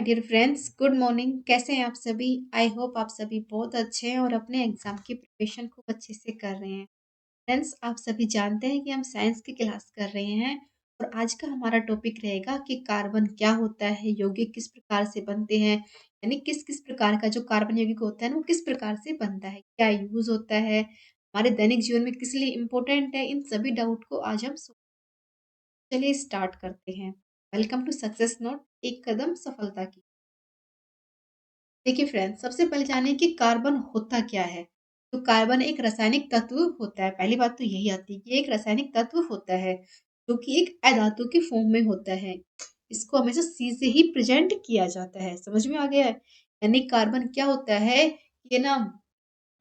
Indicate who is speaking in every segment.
Speaker 1: My dear friends, good morning. कैसे हैं आप सभी? आई होप आप सभी बहुत अच्छे हैं और अपने एग्जाम की प्रिपरेशन खूब अच्छे से कर रहे हैं। फ्रेंड्स, आप सभी जानते हैं कि हम साइंस की क्लास कर रहे हैं और आज का हमारा टॉपिक रहेगा कि कार्बन क्या होता है, यौगिक किस प्रकार से बनते हैं, यानी किस किस प्रकार का जो कार्बन यौगिक होता है ना वो किस प्रकार से बनता है, क्या यूज होता है, हमारे दैनिक जीवन में किस लिए इम्पोर्टेंट है। इन सभी डाउट को आज हम चलिए स्टार्ट करते हैं। वेलकम टू सक्सेस नोट, एक कदम सफलता की। देखिए फ्रेंड्स, सबसे पहले जानिए कि कार्बन होता क्या है। तो कार्बन एक रासायनिक तत्व होता है। पहली बात तो यही आती है कि एक रासायनिक तत्व होता है जो कि एक अधातु के फॉर्म में होता है। इसको हमेशा सी से ही प्रेजेंट किया जाता है। समझ में आ गया है? यानी कार्बन क्या होता है, ये ना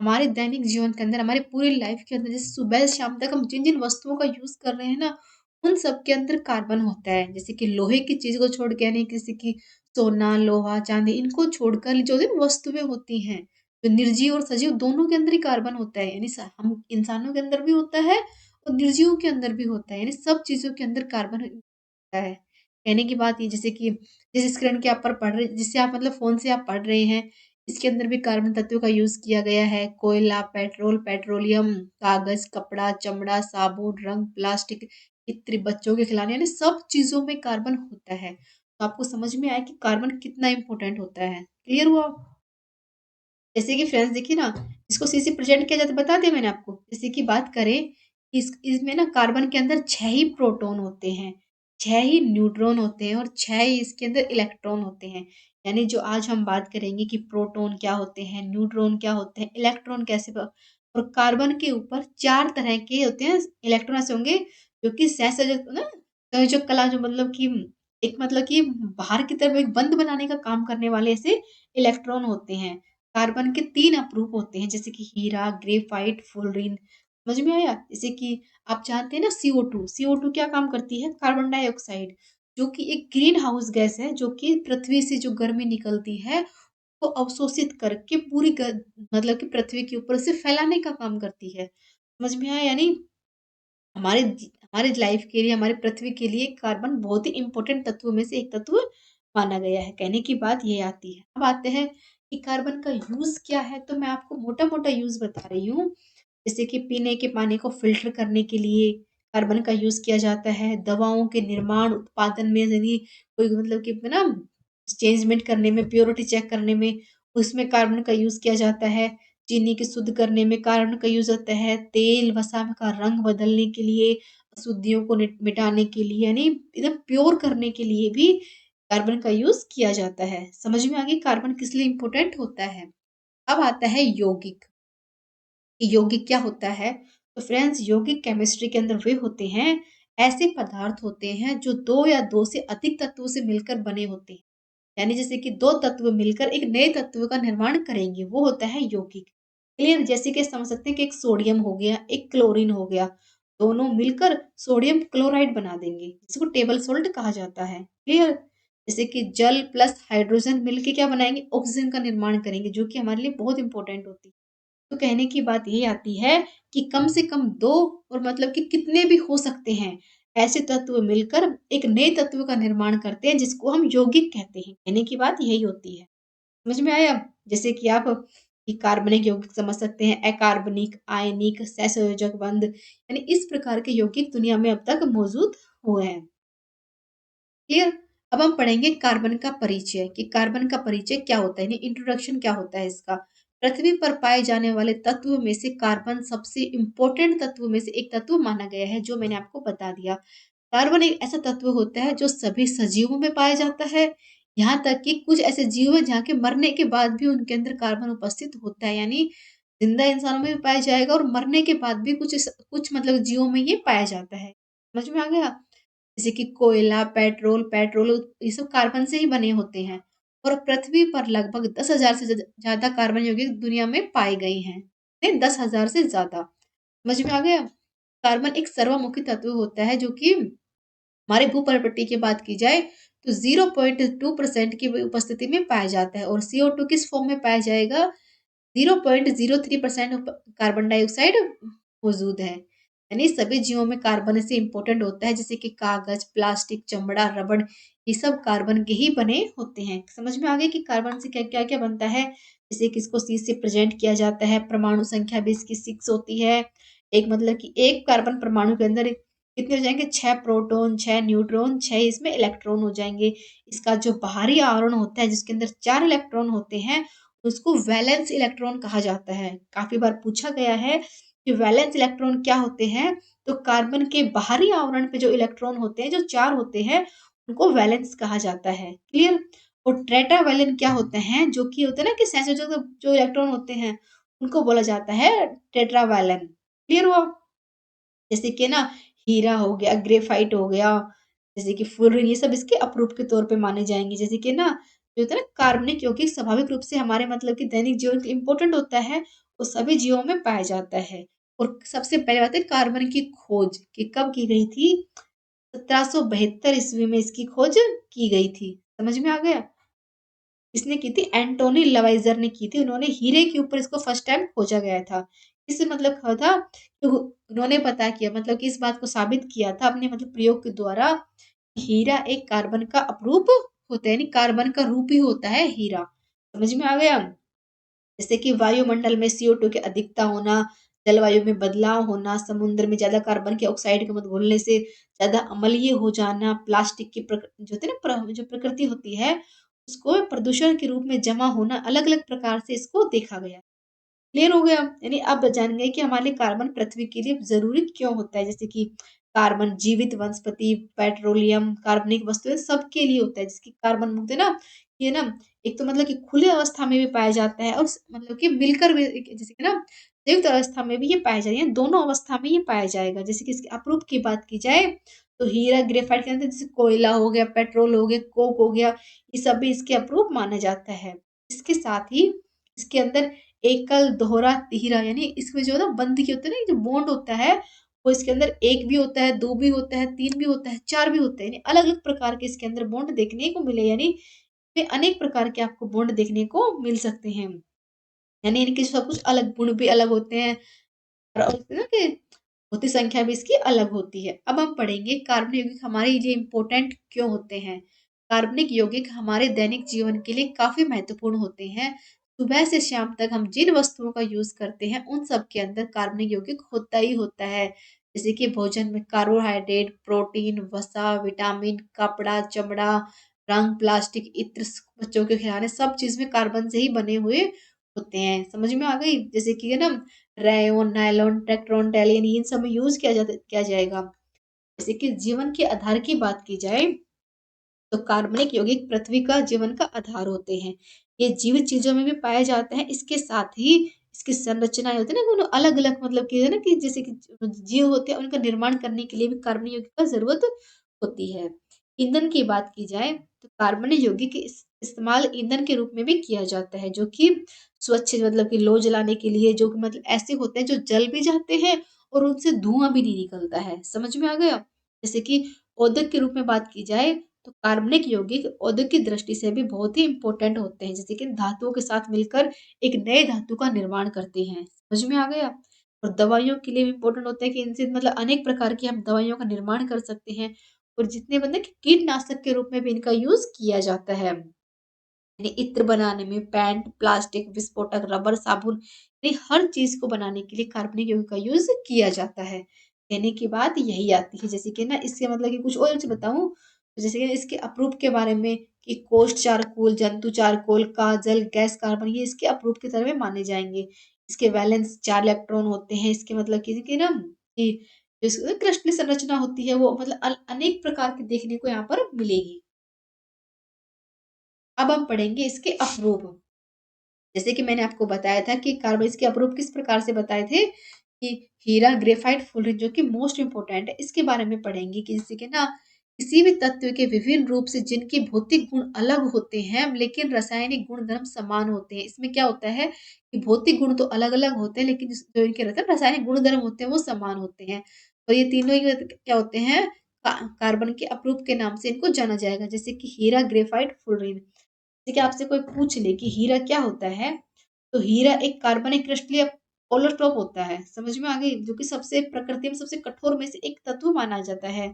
Speaker 1: हमारे दैनिक जीवन के अंदर, हमारी पूरी लाइफ के अंदर, जैसे सुबह से शाम तक हम जिन जिन वस्तुओं का यूज कर रहे हैं ना, उन सब के अंदर कार्बन होता है। जैसे कि लोहे की चीज को छोड़ के, यानी किसी की सोना, लोहा, चांदी, इनको छोड़कर जो भी वस्तुएं होती हैं, जो निर्जीव और सजीव दोनों के अंदर ही कार्बन होता है। यानी हम इंसानों के अंदर भी होता है और निर्जीवों के अंदर भी होता है। यानी सब चीजों के अंदर कार्बन होता है। कहने की बात ये, जैसे कि जिस स्क्रीन के आप पर पढ़ रहे, जिससे आप मतलब फोन से आप पढ़ रहे हैं, इसके अंदर भी कार्बन तत्व का यूज किया गया है। कोयला, पेट्रोल, पेट्रोलियम, कागज, कपड़ा, चमड़ा, साबुन, रंग, प्लास्टिक, इत्र, बच्चों के खिलौने, यानी सब चीजों में कार्बन होता है। तो आपको समझ में आया कि कार्बन कितना इंपॉर्टेंट होता है। क्लियर हुआ? जैसे कि फ्रेंड्स देखिए ना, इसको सी से प्रेजेंट किया जाता है, बता दिया मैंने आपको। जैसे कि बात करें, इसमें ना कार्बन के अंदर 6 ही प्रोटॉन होते हैं, 6 ही न्यूट्रॉन होते हैं और 6 ही इसके अंदर इलेक्ट्रॉन होते हैं। यानी जो आज हम बात करेंगे कि प्रोटॉन क्या होते हैं, न्यूट्रॉन क्या होते हैं, इलेक्ट्रॉन कैसे और कार्बन के ऊपर 4 तरह के होते हैं इलेक्ट्रॉन ऐसे होंगे जो कि सहसंयोजक ना, संयोजक कला, जो मतलब कि एक मतलब कि बाहर की तरफ एक बंध बनाने का काम करने वाले ऐसे इलेक्ट्रॉन होते हैं। कार्बन के 3 अपरूप होते हैं, जैसे कि हीरा, ग्रेफाइट, फ्लोरीन। समझ में आया? जैसे कि आप जानते हैं ना, CO2, CO2 क्या काम करती है? कार्बन डाइऑक्साइड, जो कि एक ग्रीन हाउस गैस है, जो कि पृथ्वी से जो गर्मी निकलती है को अवशोषित करके पूरी मतलब कि पृथ्वी के ऊपर से फैलाने का काम करती है। समझ में आया? यानी हमारे लाइफ के लिए, हमारे पृथ्वी के लिए कार्बन बहुत ही इंपॉर्टेंट तत्वों में से एक तत्व माना गया है। कहने की बात ये आती है। अब आते हैं कि कार्बन का यूज क्या है। तो मैं आपको मोटा मोटा यूज बता रही हूँ। जैसे कि पीने के पानी को फिल्टर करने के लिए कार्बन का यूज किया जाता है। दवाओं के निर्माण उत्पादन में, यदि कोई मतलब कि ना चेंजमेंट करने में, प्योरिटी चेक करने में, उसमें कार्बन का यूज किया जाता है। चीनी की शुद्ध करने में कार्बन का यूज होता है। तेल वसा का रंग बदलने के लिए, अशुद्धियों को मिटाने के लिए, यानी एकदम प्योर करने के लिए भी कार्बन का यूज किया जाता है। समझ में आ गई कार्बन किस लिए इंपॉर्टेंट होता है। अब आता है यौगिक। यौगिक क्या होता है? तो फ्रेंड्स, यौगिक केमिस्ट्री के अंदर वे होते हैं, ऐसे पदार्थ होते हैं जो दो या दो से अधिक तत्वों से मिलकर बने होते हैं। यानी जैसे कि दो तत्व मिलकर एक नए तत्व का निर्माण करेंगे, वो होता है यौगिक। क्लियर? जैसे कि समझ सकते हैं कि एक सोडियम हो गया, एक क्लोरीन हो गया, दोनों मिलकर सोडियम क्लोराइड बना देंगे, जिसको टेबल सोल्ट कहा जाता है। क्लियर? जैसे कि जल प्लस हाइड्रोजन मिलके क्या बनाएंगे? ऑक्सीजन का निर्माण करेंगे, जो कि हमारे लिए बहुत इंपॉर्टेंट होती है। तो कहने की बात ये आती है कि कम से कम दो, और मतलब कि कितने भी हो सकते हैं, ऐसे तत्व मिलकर एक नए तत्व का निर्माण करते हैं, जिसको हम यौगिक कहते हैं। कहने की बात यही होती है। समझ में आया? जैसे कि आप कि कार्बनिक यौगिक समझ सकते हैं, अकार्बनिक, आयनिक, सहसंयोजक बंध, यानी इस प्रकार के यौगिक दुनिया में अब तक मौजूद हुए हैं। क्लियर? अब हम पढ़ेंगे कार्बन का परिचय, कि कार्बन का परिचय क्या होता है, यानी इंट्रोडक्शन क्या होता है इसका। पृथ्वी पर पाए जाने वाले तत्व में से कार्बन सबसे इंपॉर्टेंट तत्व में से एक तत्व माना गया है, जो मैंने आपको बता दिया। कार्बन एक ऐसा तत्व होता है जो सभी सजीवों में पाया जाता है। यहाँ तक कि कुछ ऐसे जीव हैं जहाँ के मरने के बाद भी उनके अंदर कार्बन उपस्थित होता है। यानी जिंदा इंसानों में भी पाया जाएगा और मरने के बाद भी कुछ मतलब जीवों में ये पाया जाता है। समझ में आ गया? जैसे कि कोयला, पेट्रोल, पेट्रोल ये सब कार्बन से ही बने होते हैं। और पृथ्वी पर लगभग 10,000 से ज़्यादा कार्बन यौगिक दुनिया में पाए गए हैं। 10,000 से ज़्यादा। समझ में आ गया? कार्बन एक सर्वमुखी तत्व होता है, जो कि हमारे भूपर्वती की बात की जाए तो 0.2% की उपस्थिति में पाया जाता है। और CO2 किस फॉर्म में पाया जाएगा? 0.03% कार्बन डाइऑक्साइड मौजूद है। यानी सभी जीवों में कार्बन से इंपॉर्टेंट होता है, जैसे कि कागज, प्लास्टिक, चमड़ा, रबड़, ये सब कार्बन के ही बने होते हैं। समझ में आ गया कि कार्बन से क्या क्या क्या बनता है। जैसे कि इसको सी से प्रेजेंट किया जाता है। परमाणु संख्या भी इसकी 6 होती है। एक मतलब कि एक कार्बन परमाणु के अंदर कितने हो जाएंगे, 6 प्रोटॉन, 6 न्यूट्रॉन, 6 इसमें इलेक्ट्रॉन हो जाएंगे। इसका जो बाहरी आवरण होता है जिसके अंदर 4 इलेक्ट्रॉन होते हैं, उसको वैलेंस इलेक्ट्रॉन कहा जाता है। काफी बार पूछा गया है कि वैलेंस इलेक्ट्रॉन क्या होते हैं। तो कार्बन के बाहरी आवरण पे जो इलेक्ट्रॉन होते हैं, जो 4 होते हैं, उनको वैलेंस कहा जाता है। क्लियर। और टेट्रावैलेंट क्या होते हैं, जो कि होते हैं ना कि सैंसर जो इलेक्ट्रॉन होते हैं, उनको बोला जाता है टेट्रावैलेंट। क्लियर हुआ। जैसे कि ना हीरा हो गया, ग्रेफाइट हो गया, जैसे कि फुर्र, ये सब इसके अपरूप के तौर पे माने जाएंगे। जैसे कि ना जो होता है ना कार्बनिक यौगिक स्वाभाविक रूप से हमारे मतलब कि दैनिक जीवन के इंपॉर्टेंट होता है, वो सभी जीवों में पाया जाता है। और सबसे पहले बात है कार्बन की खोज कि कब की गई थी। 1772 ईस्वी में इसकी खोज की गई थी। समझ में आ गया। इसने की थी एंटोनी लवाइजर ने की थी। उन्होंने हीरे के ऊपर इसको फर्स्ट टाइम खोजा गया था। इससे मतलब क्या था कि उन्होंने पता किया, मतलब कि इस बात को साबित किया था अपने मतलब प्रयोग के द्वारा, हीरा एक कार्बन का अपरूप होता है, यानी कार्बन का रूप ही होता है हीरा। समझ में आ गया। जैसे कि वायुमंडल में CO2 की अधिकता होना, जलवायु में बदलाव होना, समुद्र में ज्यादा कार्बन के ऑक्साइड के मत घुलने से ज्यादा अम्लीय हो जाना, प्लास्टिक की जो होती है ना जो प्रकृति होती है, उसको प्रदूषण के रूप में जमा होना, अलग अलग प्रकार से इसको देखा गया। क्लियर हो गया। यानी अब जान गए कि हमारे लिए कार्बन पृथ्वी के लिए जरूरी क्यों होता है। जैसे कि कार्बन जीवित वनस्पति, पेट्रोलियम, कार्बनिक वस्तुएं सबके लिए होता है। जिसकी कार्बन मुक्त है ना, ये ना एक तो मतलब कि खुले अवस्था में भी पाया जाता है, और मतलब कि मिलकर भी जैसे कि ना संयुक्त अवस्था में भी ये पाया जाएगा, दोनों अवस्था में ये पाया जाएगा। जैसे कि इसके अपरूप की बात की जाए तो हीरा ग्रेफाइट के अंदर जैसे कोयला हो गया, पेट्रोल हो गया, कोक हो गया, ये सब भी इसके अपरूप माना जाता है। इसके साथ ही इसके अंदर एकल, दोहरा, तीहरा, यानी इसमें जो है ना बंध के होते हैं ना, जो बॉन्ड होता है, वो इसके अंदर एक भी होता है, दो भी होता है, तीन भी होता है, चार भी होते हैं, यानी अलग अलग प्रकार के इसके अंदर बॉन्ड देखने को मिले। यानी इसमें अनेक प्रकार के आपको बॉन्ड देखने को मिल सकते हैं। यानी इनके सब कुछ अलग गुण भी अलग होते हैं, और ना कि होती संख्या भी इसकी अलग होती है। अब हम पढ़ेंगे कार्बनिक यौगिक हमारे लिए इम्पोर्टेंट क्यों होते हैं। कार्बनिक यौगिक हमारे दैनिक जीवन के लिए काफी महत्वपूर्ण होते हैं। सुबह से शाम तक हम जिन वस्तुओं का यूज करते हैं, उन सब के अंदर कार्बनिक यौगिक होता ही होता है। जैसे कि भोजन में कार्बोहाइड्रेट, प्रोटीन, वसा, विटामिन, कपड़ा, चमड़ा, रंग, प्लास्टिक, इत्र, बच्चों के खिलौने, सब चीज में कार्बन से ही बने हुए होते हैं। समझ में आ गई। जैसे कि है ना रेयन, नायलॉन, टेक्ट्रोन, टेलियन, इन सब में यूज किया जाएगा। जैसे कि जीवन के आधार की बात की जाए तो कार्बनिक यौगिक पृथ्वी का जीवन का आधार होते हैं। ये जीवित चीजों में भी पाए जाते हैं। इसके साथ ही इसकी संरचना होती है ना, अलग अलग मतलब कि है ना कि जैसे कि जीव होते हैं, उनका निर्माण करने के लिए भी कार्बनिक यौगिक का जरूरत होती है। ईंधन की बात की जाए तो कार्बनिक यौगिक के इस्तेमाल ईंधन के रूप में भी किया जाता है, जो कि स्वच्छ मतलब कि लो जलाने के लिए, जो कि मतलब ऐसे होते हैं जो जल भी जाते हैं और उनसे धुआं भी नहीं निकलता है। समझ में आ गया। जैसे कि औद्योगिक के रूप में बात की जाए तो कार्बनिक यौगिक औद्योगिक की दृष्टि से भी बहुत ही इंपॉर्टेंट होते हैं। जैसे कि धातुओं के साथ मिलकर एक नए धातु का निर्माण करते हैं। समझ में आ गया। और दवाइयों के लिए भी इंपॉर्टेंट होता है कि इनसे मतलब अनेक प्रकार की हम दवाइयों का निर्माण कर सकते हैं। और जितने मतलब कि कीटनाशक के रूप में भी इनका यूज किया जाता है। यानी इत्र बनाने में, पेंट, प्लास्टिक, विस्फोटक, रबर, साबुन, यानी हर चीज को बनाने के लिए कार्बनिक यौगिक का यूज किया जाता है। कहने की बात यही आती है। जैसे कि ना इसके मतलब कि कुछ और चीज बताऊं तो जैसे कि इसके अप्रूप के बारे में कि कोष्ठ चारकोल, जंतु चारकोल, काजल, गैस कार्बन, ये इसके अप्रूप की तरह में माने जाएंगे। इसके वैलेंस 4 इलेक्ट्रॉन होते हैं। इसके मतलब कि ना कि जो क्रिस्टलीय संरचना होती है, वो मतलब अनेक प्रकार की देखने को यहाँ पर मिलेगी। अब हम पढ़ेंगे इसके अप्रूप। जैसे कि मैंने आपको बताया था कि कार्बन इसके अप्रूप किस प्रकार से बताए थे कि हीरा, ग्रेफाइट, फुलरिन, जो कि मोस्ट इंपोर्टेंट है, इसके बारे में पढ़ेंगे कि जैसे कि ना किसी भी तत्व के विभिन्न रूप से जिनके भौतिक गुण अलग होते हैं लेकिन रासायनिक गुण धर्म समान होते हैं। इसमें क्या होता है कि भौतिक गुण तो अलग अलग होते हैं, लेकिन जो इनके रहते हैं रासायनिक गुण धर्म होते हैं वो समान होते हैं। और ये तीनों ही क्या होते हैं, कार्बन के अप्रूप के नाम से इनको जाना जाएगा। जैसे कि हीरा, ग्रेफाइट, फुलरिन। जैसे कि आपसे कोई पूछ ले कि हीरा क्या होता है, तो हीरा एक कार्बनिक क्रिस्टलीय ओलोटॉप होता है, समझ में आ गई? जो कि सबसे प्रकृति में सबसे कठोर में से एक तत्व माना जाता है,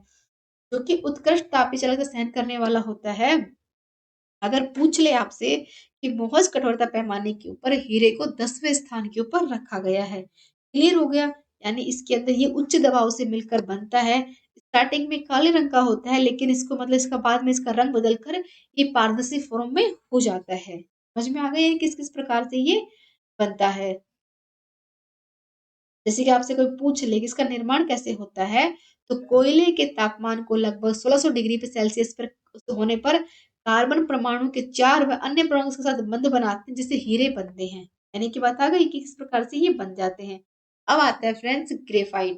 Speaker 1: जो कि उत्कृष्ट तापीय चालकता सहन करने वाला होता है। अगर पूछ ले आपसे कि मोहज कठोरता पैमाने के ऊपर हीरे को 10वें स्थान के ऊपर रखा गया है। क्लियर हो गया? यानी इसके अंदर ये उच्च दबाव से मिलकर बनता है। स्टार्टिंग में काले रंग का होता है, लेकिन इसको मतलब इसका बाद में इसका रंग बदल कर ये पारदर्शी फॉर्म में हो जाता है। समझ में आ गया ये किस-किस प्रकार से ये बनता है? जैसे कि आपसे कोई पूछ ले कि इसका निर्माण कैसे होता है, तो कोयले के तापमान को लगभग 1600 डिग्री पे सेल्सियस पर होने पर कार्बन परमाणु के 4 व अन्य परमाणु के साथ बंध बनाते हैं, जिससे हीरे बनते हैं। यानी कि बात आ गई कि किस प्रकार से ये बन जाते हैं। अब आता है फ्रेंड्स ग्रेफाइट।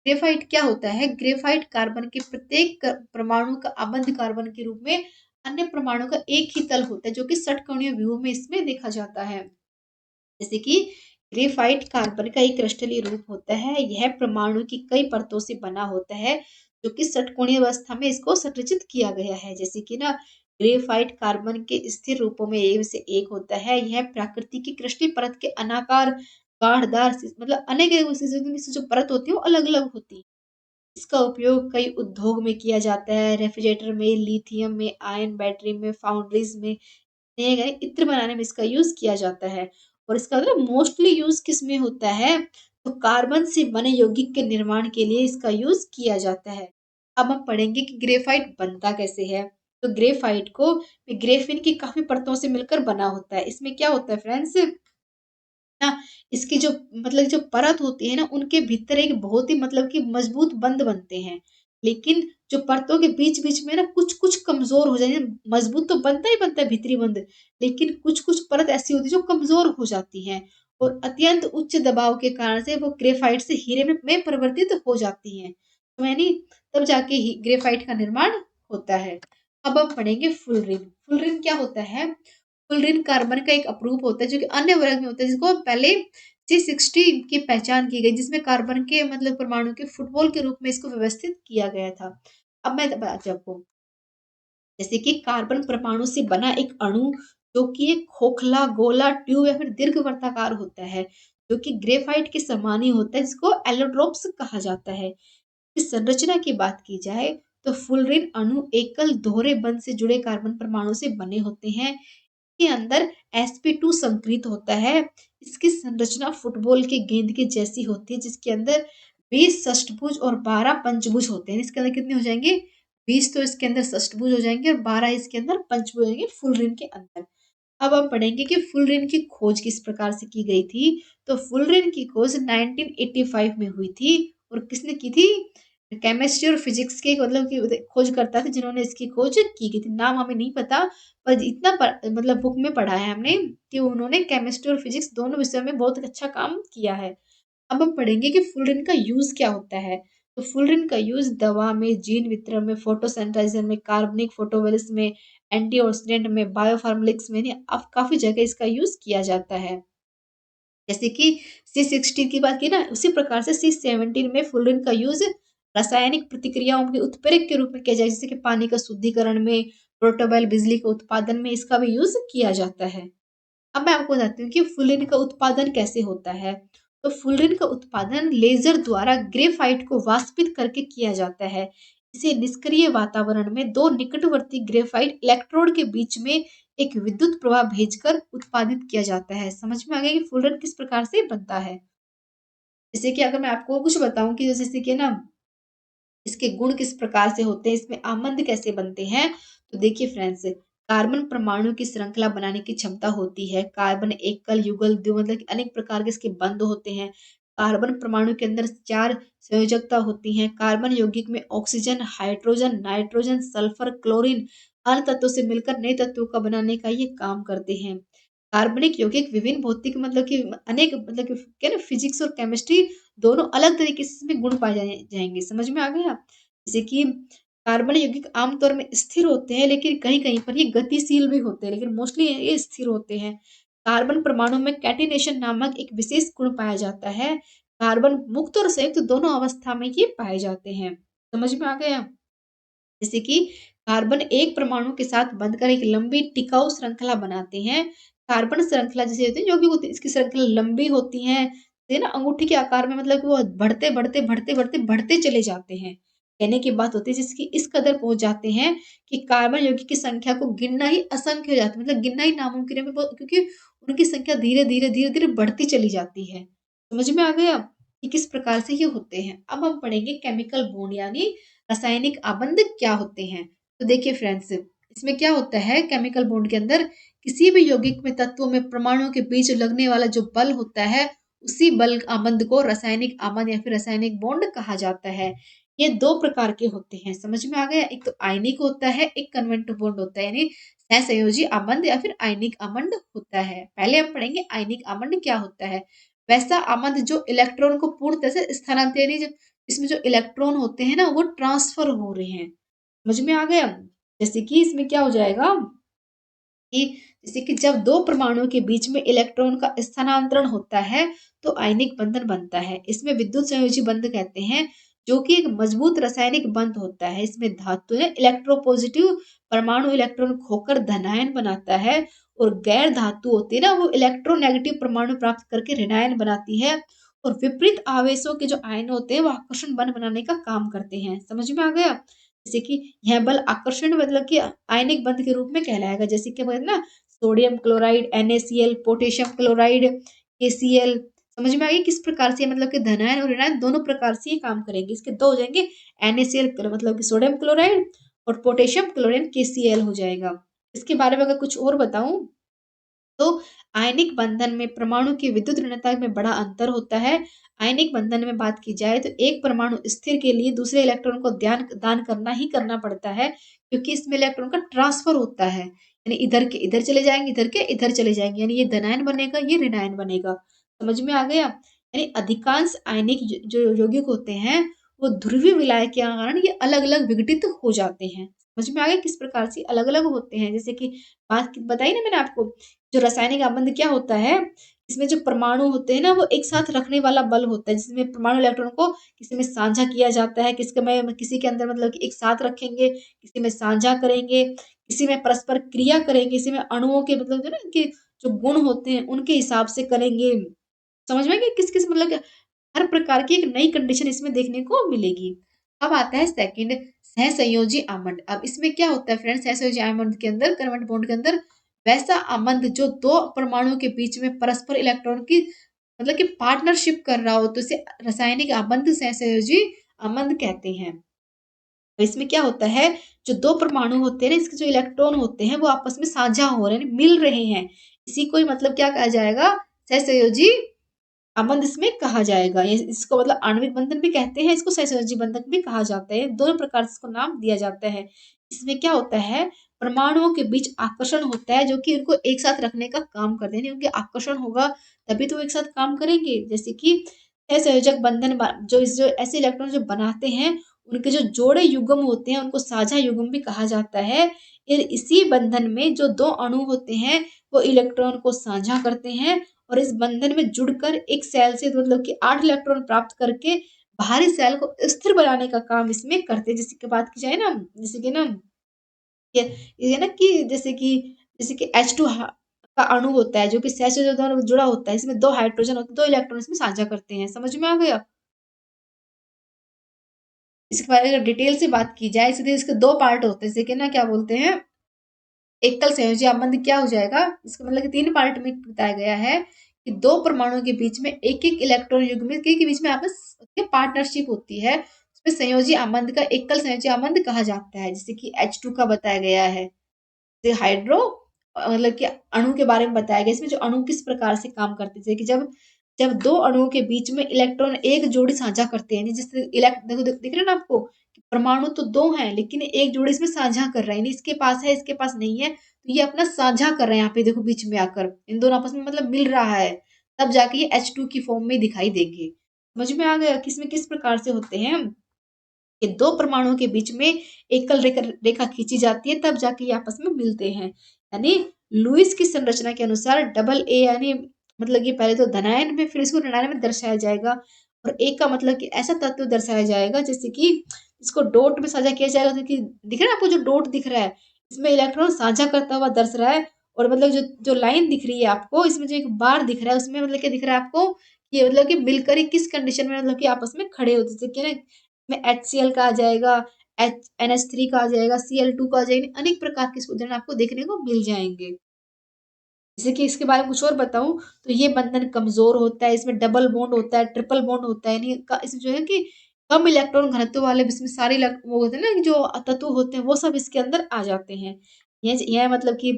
Speaker 1: ग्रेफाइट क्या होता है? ग्रेफाइट कार्बन के प्रत्येक परमाणु का आबद्ध कार्बन के रूप में अन्य परमाणु का एक ही तल होता है, जो कि षटकोणीय व्यूह में इसमें देखा जाता है। जैसे कि ग्रेफाइट कार्बन का एक क्रिस्टलीय रूप होता है। यह परमाणु की कई परतों से बना होता है, जो कि षटकोणीय अवस्था में इसको संरचित किया गया है। जैसे कि ना ग्रेफाइट कार्बन के स्थिर रूपों में एक से एक होता है। यह प्रकृति की क्रिस्टलीय परत के अनाकार गाढ़दार मतलब अनेक जो परत होती है वो अलग अलग होती है। इसका उपयोग कई उद्योग में किया जाता है, रेफ्रिजरेटर में, लिथियम में, आयन बैटरी में, फाउंड्रीज में, दिए गए इत्र बनाने में इसका यूज किया जाता है। और इसका मतलब मोस्टली यूज किस में होता है? तो कार्बन से बने यौगिक के निर्माण के लिए इसका यूज किया जाता है। अब हम पढ़ेंगे कि ग्रेफाइट बनता कैसे है। तो ग्रेफाइट को ग्रेफिन की काफी परतों से मिलकर बना होता है। इसमें क्या होता है फ्रेंड्स ना, इसकी जो मतलब जो परत होती है ना, उनके भीतर एक बहुत ही मतलब कि मजबूत बंध बनते हैं। लेकिन जो परतों के बीच-बीच में ना कुछ-कुछ कमज़ोर हो जाएँ, मजबूत तो बनता ही बनता है भीतरी बंध, लेकिन कुछ-कुछ परत ऐसी होती है जो कमज़ोर हो जाती हैं और अत्यंत उच्च दबाव के कारण से वो ग्रेफ़ाइट से हीरे में परिवर्तित हो जाती हैं। तो यानी तब जाके ही ग्रेफ़ाइट का निर्माण होता है। अब हम पढ़ेंगे फुलरिन। फुलरिन क्या होता है? फुलरिन कार्बन का एक अपरूप होता है, जो कि अन्य वर्ग में होता है, जिसको पहले C60 की पहचान की गई, जिसमें कार्बन के मतलब परमाणु के फुटबॉल के रूप में इसको व्यवस्थित किया गया था। अब मैं बताती हूँ आपको, जैसे कि कार्बन परमाणु से बना एक अणु, जो कि एक खोखला, गोला, ट्यूब या फिर दीर्घवृत्ताकार होता है, जो कि ग्रेफाइट के समान ही होता है, जिसको एलोट्रोप्स कहा जाता है। इस संरचना की बात की जाए, तो फुलरिन अणु एकल दोहरे बंध से जुड़े कार्बन परमाणु से बने होते हैं। के अंदर sp2 संक्रित होता है। इसकी संरचना फुटबॉल के गेंद के जैसी होती है, जिसके अंदर 20 षष्टभुज और 12 पंचभुज होते हैं। इसके अंदर कितने हो जाएंगे? 20 तो इसके अंदर षष्टभुज हो जाएंगे और 12 इसके अंदर पंचभुज हो जाएंगे फुल रिंग के अंदर। अब हम पढ़ेंगे कि फुल रिंग की खोज किस प्रकार से की गई थी। तो फुल रिंग की खोज 1985 में हुई थी और किसने की थी? केमिस्ट्री और फिजिक्स के मतलब कि खोजकर्ता थे, जिन्होंने इसकी खोज की गई थी। नाम हमें नहीं पता, पर इतना मतलब बुक में पढ़ा है हमने कि उन्होंने केमिस्ट्री और फिजिक्स दोनों विषयों में बहुत अच्छा काम किया है। अब हम पढ़ेंगे कि फुलरिन का यूज क्या होता है। तो फुलरिन का यूज दवा में, जीन वितरण में, फोटोसिंथेसिस में, कार्बनिक फोटोवोलिस में, एंटीऑक्सीडेंट में, बायोफार्मलिक्स में अब काफी जगह इसका यूज किया जाता है। जैसे कि C60 की बात की ना, उसी प्रकार से C17 में फुलरिन का यूज रासायनिक प्रतिक्रियाओं के उत्प्रेरक के रूप में किया जाए, जैसे कि पानी का शुद्धिकरण में, पोर्टेबल बिजली के उत्पादन में इसका भी यूज किया जाता है। अब मैं आपको बताती हूँ कि फुलरिन का उत्पादन कैसे होता है। तो फुलरिन का उत्पादन लेजर द्वारा ग्रेफाइट को वाष्पित करके किया जाता है। इसे निष्क्रिय वातावरण में दो निकटवर्ती ग्रेफाइट इलेक्ट्रोड के बीच में एक विद्युत प्रवाह भेजकर उत्पादित किया जाता है। समझ में आ गया कि फुलरिन किस प्रकार से बनता है। जैसे कि अगर मैं आपको कुछ बताऊं कि जैसे कि ना इसके गुण किस प्रकार से होते हैं, इसमें आमंद कैसे बनते हैं। तो देखिए फ्रेंड्स, कार्बन परमाणु की श्रृंखला बनाने की क्षमता होती है। कार्बन एकल, युगल, द्विबंधक मतलब कि अनेक प्रकार के इसके बंध होते हैं। कार्बन परमाणु के अंदर 4 संयोजकता होती हैं। कार्बन यौगिक में oxygen, hydrogen, nitrogen, sulphur, chlorine अन्य तत्वों से मिलकर नए तत्वों का बनाने का ये काम करते हैं। कार्बनिक यौगिक विभिन्न भौतिक मतलब कि अनेक मतलब कि क्या ना फिजिक्स और केमिस्ट्री दोनों अलग तरीके से इसमें गुण पाए जाएँगे, समझ में आ गया? जैसे कि कार्बन यौगिक आमतौर में स्थिर होते हैं, लेकिन कहीं-कहीं पर ये गतिशील भी होते हैं, लेकिन मोस्टली ये स्थिर होते हैं। कार्बन परमाणु में कैटिनेशन नामक एक विशेष गुण पाया जाता है। कार्बन मुक्त और संयुक्त दोनों अवस्था में ये पाए जाते हैं। समझ में आ गया? जैसे कि कार्बन एक परमाणु के साथ बंधकर एक लंबी टिकाऊ श्रृंखला बनाते हैं। कार्बन श्रृंखला जैसे होती है जो कि होती है इसकी श्रृंखला लंबी होती है, ये ना अंगूठी के आकार में मतलब कि वो बढ़ते, बढ़ते, बढ़ते, बढ़ते, बढ़ते चले जाते हैं। कहने की बात होती है जिसकी इस कदर पहुँच जाते हैं कि कार्बन यौगिक की संख्या को गिनना ही असंख्य हो जाता है। मतलब गिनना ही नामुमकिन है वो क्योंकि उनकी संख्या धीरे-धीरे, धीरे-धीरे बढ़ती चली जाती है। समझ में आ गया कि किस प्रकार से ये होते हैं। अब हम पढ़ेंगे केमिकल बॉन्ड यानी रासायनिक आबंध क्या होते हैं। तो देखिए फ्रेंड्स, इसमें क्या होता है केमिकल बॉन्ड के अंदर किसी भी यौगिक में तत्वों में परमाणुओं के बीच लगने वाला जो बल होता है उसी बल आबंध को रासायनिक आबंध या फिर रासायनिक बॉन्ड कहा जाता है। ये दो प्रकार के होते हैं, समझ में आ गया? एक तो आयनिक होता है, एक कन्वेंट बॉन्ड होता है, यानी सहसंयोजी आबंध या फिर आयनिक आबंध होता है। पहले हम पढ़ेंगे आयनिक आबंध क्या होता है। वैसा आबंध जो इलेक्ट्रॉन को पूर्ण तरह से स्थानांतरित, इसमें जो इलेक्ट्रॉन होते हैं ना वो ट्रांसफर हो रहे हैं। समझ में आ गया? जैसे कि इसमें क्या हो जाएगा कि जैसे कि जब दो परमाणुओं के बीच में इलेक्ट्रॉन का स्थानांतरण होता है तो आयनिक बंधन बनता है। इसमें विद्युत संयोजी बंध कहते हैं जो कि एक मजबूत रासायनिक बंध होता है। इसमें धातु है इलेक्ट्रोपॉजिटिव परमाणु इलेक्ट्रॉन खोकर धनायन बनाता है और गैर धातु होती है ना वो इलेक्ट्रोनेगेटिव परमाणु प्राप्त करके ऋणायन बनाती है और विपरीत आवेशों के जो आयन होते हैं वो आकर्षण बंध बनाने का काम करते हैं। समझ में आ गया? जैसे कि यह बल आकर्षण मतलब कि आयनिक बंध के रूप में कहलाएगा। जैसे कि बोले ना sodium chloride NaCl, potassium chloride KCl। समझ में आ गई किस प्रकार से मतलब कि धनायन और ऋणायन दोनों प्रकार से ये काम करेंगे। इसके दो हो जाएंगे NaCl मतलब कि सोडियम क्लोराइड और पोटेशियम क्लोराइड KCl हो जाएगा। इसके बारे में अगर कुछ और बताऊं तो आयनिक बंधन में परमाणु की विद्युत ऋणता में बड़ा अंतर होता है। आयनिक बंधन में बात की जाए तो एक परमाणु स्थिर के लिए दूसरे इलेक्ट्रॉन को दान करना ही करना पड़ता है क्योंकि इसमें इलेक्ट्रॉन का ट्रांसफर होता है, यानी इधर के इधर चले जाएंगे, इधर के इधर चले जाएंगे, यानी ये धनायन बनेगा, ये ऋणायन बनेगा। समझ में आ गया? यानी अधिकांश आयनिक जो यौगिक होते हैं वो ध्रुवीय विलय के कारण ये अलग अलग विघटित हो जाते हैं। समझ में आ गया किस प्रकार से अलग अलग होते हैं। जैसे कि बात बताई ना मैंने आपको, जो रासायनिक आबंध क्या होता है, इसमें जो परमाणु होते हैं ना वो एक साथ रखने वाला बल होता है जिसमें परमाणु इलेक्ट्रॉन को किसी में साझा किया जाता है, किसके में किसी के अंदर मतलब कि एक साथ रखेंगे, किसी में साझा करेंगे, किसी में परस्पर क्रिया करेंगे, किसी में अणुओं के मतलब जो ना इनके जो गुण होते हैं उनके हिसाब से करेंगे। समझ में कि किस किस मतलब कि हर प्रकार की एक नई कंडीशन इसमें देखने को मिलेगी। अब आता है सेकंड सहसंयोजी आमंड। अब इसमें क्या होता है फ्रेंड्स, सहसंयोजी आमंड के अंदर कर्मठ बॉन्ड के अंदर वैसा आमंद जो दो परमाणुओं के बीच में परस्पर इलेक्ट्रॉन की मतलब कि पार्टनरशिप कर रहा हो तो इसे रासायनिक आबंध सहसंयोजी आमंद कहते हैं। तो इसमें क्या होता है, जो दो परमाणु होते हैं ना इसके जो इलेक्ट्रॉन होते हैं वो आपस में साझा हो रहे हैं, मिल रहे हैं। इसी को ही मतलब क्या कहा जाएगा, सहसंयोजी अबंध इसमें कहा जाएगा। ये इसको मतलब आणविक बंधन भी कहते हैं, इसको सहसंयोजी बंधन भी कहा जाता है। दोनों प्रकार से इसको नाम दिया जाता है। इसमें क्या होता है, परमाणुओं के बीच आकर्षण होता है जो कि उनको एक साथ रखने का काम करते हैं। उनके आकर्षण होगा तभी तो वो एक साथ काम करेंगे। जैसे कि सहसंयोजक बंधन जो जो ऐसे इलेक्ट्रॉन जो बनाते हैं उनके जो जोड़े युग्म होते हैं उनको साझा युग्म भी कहा जाता है। फिर इसी बंधन में जो दो अणु होते हैं वो इलेक्ट्रॉन को साझा करते हैं और इस बंधन में जुड़कर एक सेल से मतलब कि 8 इलेक्ट्रॉन प्राप्त करके बाहरी सेल को स्थिर बनाने का काम इसमें करते हैं। जैसे कि बात की जाए ना, जैसे कि ना ये ये ना कि जैसे कि H2 का अणु होता है जो कि सेल से जो जुड़ा होता है, इसमें 2 हाइड्रोजन होते हैं, 2 इलेक्ट्रॉन इसमें साझा करते हैं। समझ में आ गया? इसके बारे में अगर डिटेल से बात की जाए इसलिए इसके 2 पार्ट होते हैं। जैसे कि ना क्या बोलते हैं, एकल संयोजी आबंध क्या हो जाएगा, इसका मतलब कि 3 पार्ट में बताया गया है कि दो परमाणुओं के बीच में एक-एक इलेक्ट्रॉन युग्म के बीच में आपस में पार्टनरशिप होती है। उसमें संयोजी आबंध का एकल संयोजी आबंध कहा जाता है। जैसे कि H2 का बताया गया है। जैसे हाइड्रो मतलब कि अणु के बारे में बताया गया। इसमें जो अणु किस प्रकार से काम करते हैं, जैसे कि जब जब दो अणुओं के बीच में इलेक्ट्रॉन एक जोड़ी साझा करते हैं, जिससे इलेक्ट देखो दिख रहा है ना आपको, परमाणु तो दो हैं लेकिन एक जोड़ी इसमें साझा कर रहे हैं, इसके पास है इसके पास नहीं है तो ये अपना साझा कर रहे हैं। यहाँ पे देखो बीच में आकर इन दोनों आपस में मतलब मिल रहा है, तब जाके ये H2 की फॉर्म में दिखाई देंगे। समझ में आ गया किसमें किस प्रकार से होते हैं कि दो परमाणुओं के बीच में एकल रेखा रेखा खींची जाती है तब जाके ये आपस में मिलते हैं। यानी लुईस की संरचना के अनुसार डबल ए यानी मतलब कि पहले तो धनायन में फिर इसको ऋणायन में दर्शाया जाएगा और एक का मतलब कि ऐसा तत्व दर्शाया जाएगा जैसे कि इसको डॉट में साझा किया जाएगा। तो कि दिख रहा है आपको जो डॉट दिख रहा है इसमें इलेक्ट्रॉन साझा करता हुआ दर्श रहा है और मतलब जो जो लाइन दिख रही है आपको इसमें जो एक बार दिख रहा है उसमें मतलब क्या दिख रहा है आपको ये मतलब कि मिलकर ही किस कंडीशन में मतलब कि आपस में खड़े होते, जैसे कि ना में HCl का आ जाएगा, NH3 का आ जाएगा, Cl2 का आ जाएगा, अनेक प्रकार के इसके उदाहरण आपको देखने को मिल जाएंगे। जैसे कि इसके बारे में कुछ और बताऊं तो ये बंधन कमजोर होता है, इसमें डबल बॉन्ड होता है, ट्रिपल बॉन्ड होता है, यानी इसमें जो है कि कम इलेक्ट्रॉन घनत्व वाले, इसमें सारे वो होते हैं ना जो तत्व होते हैं वो सब इसके अंदर आ जाते हैं। यह मतलब कि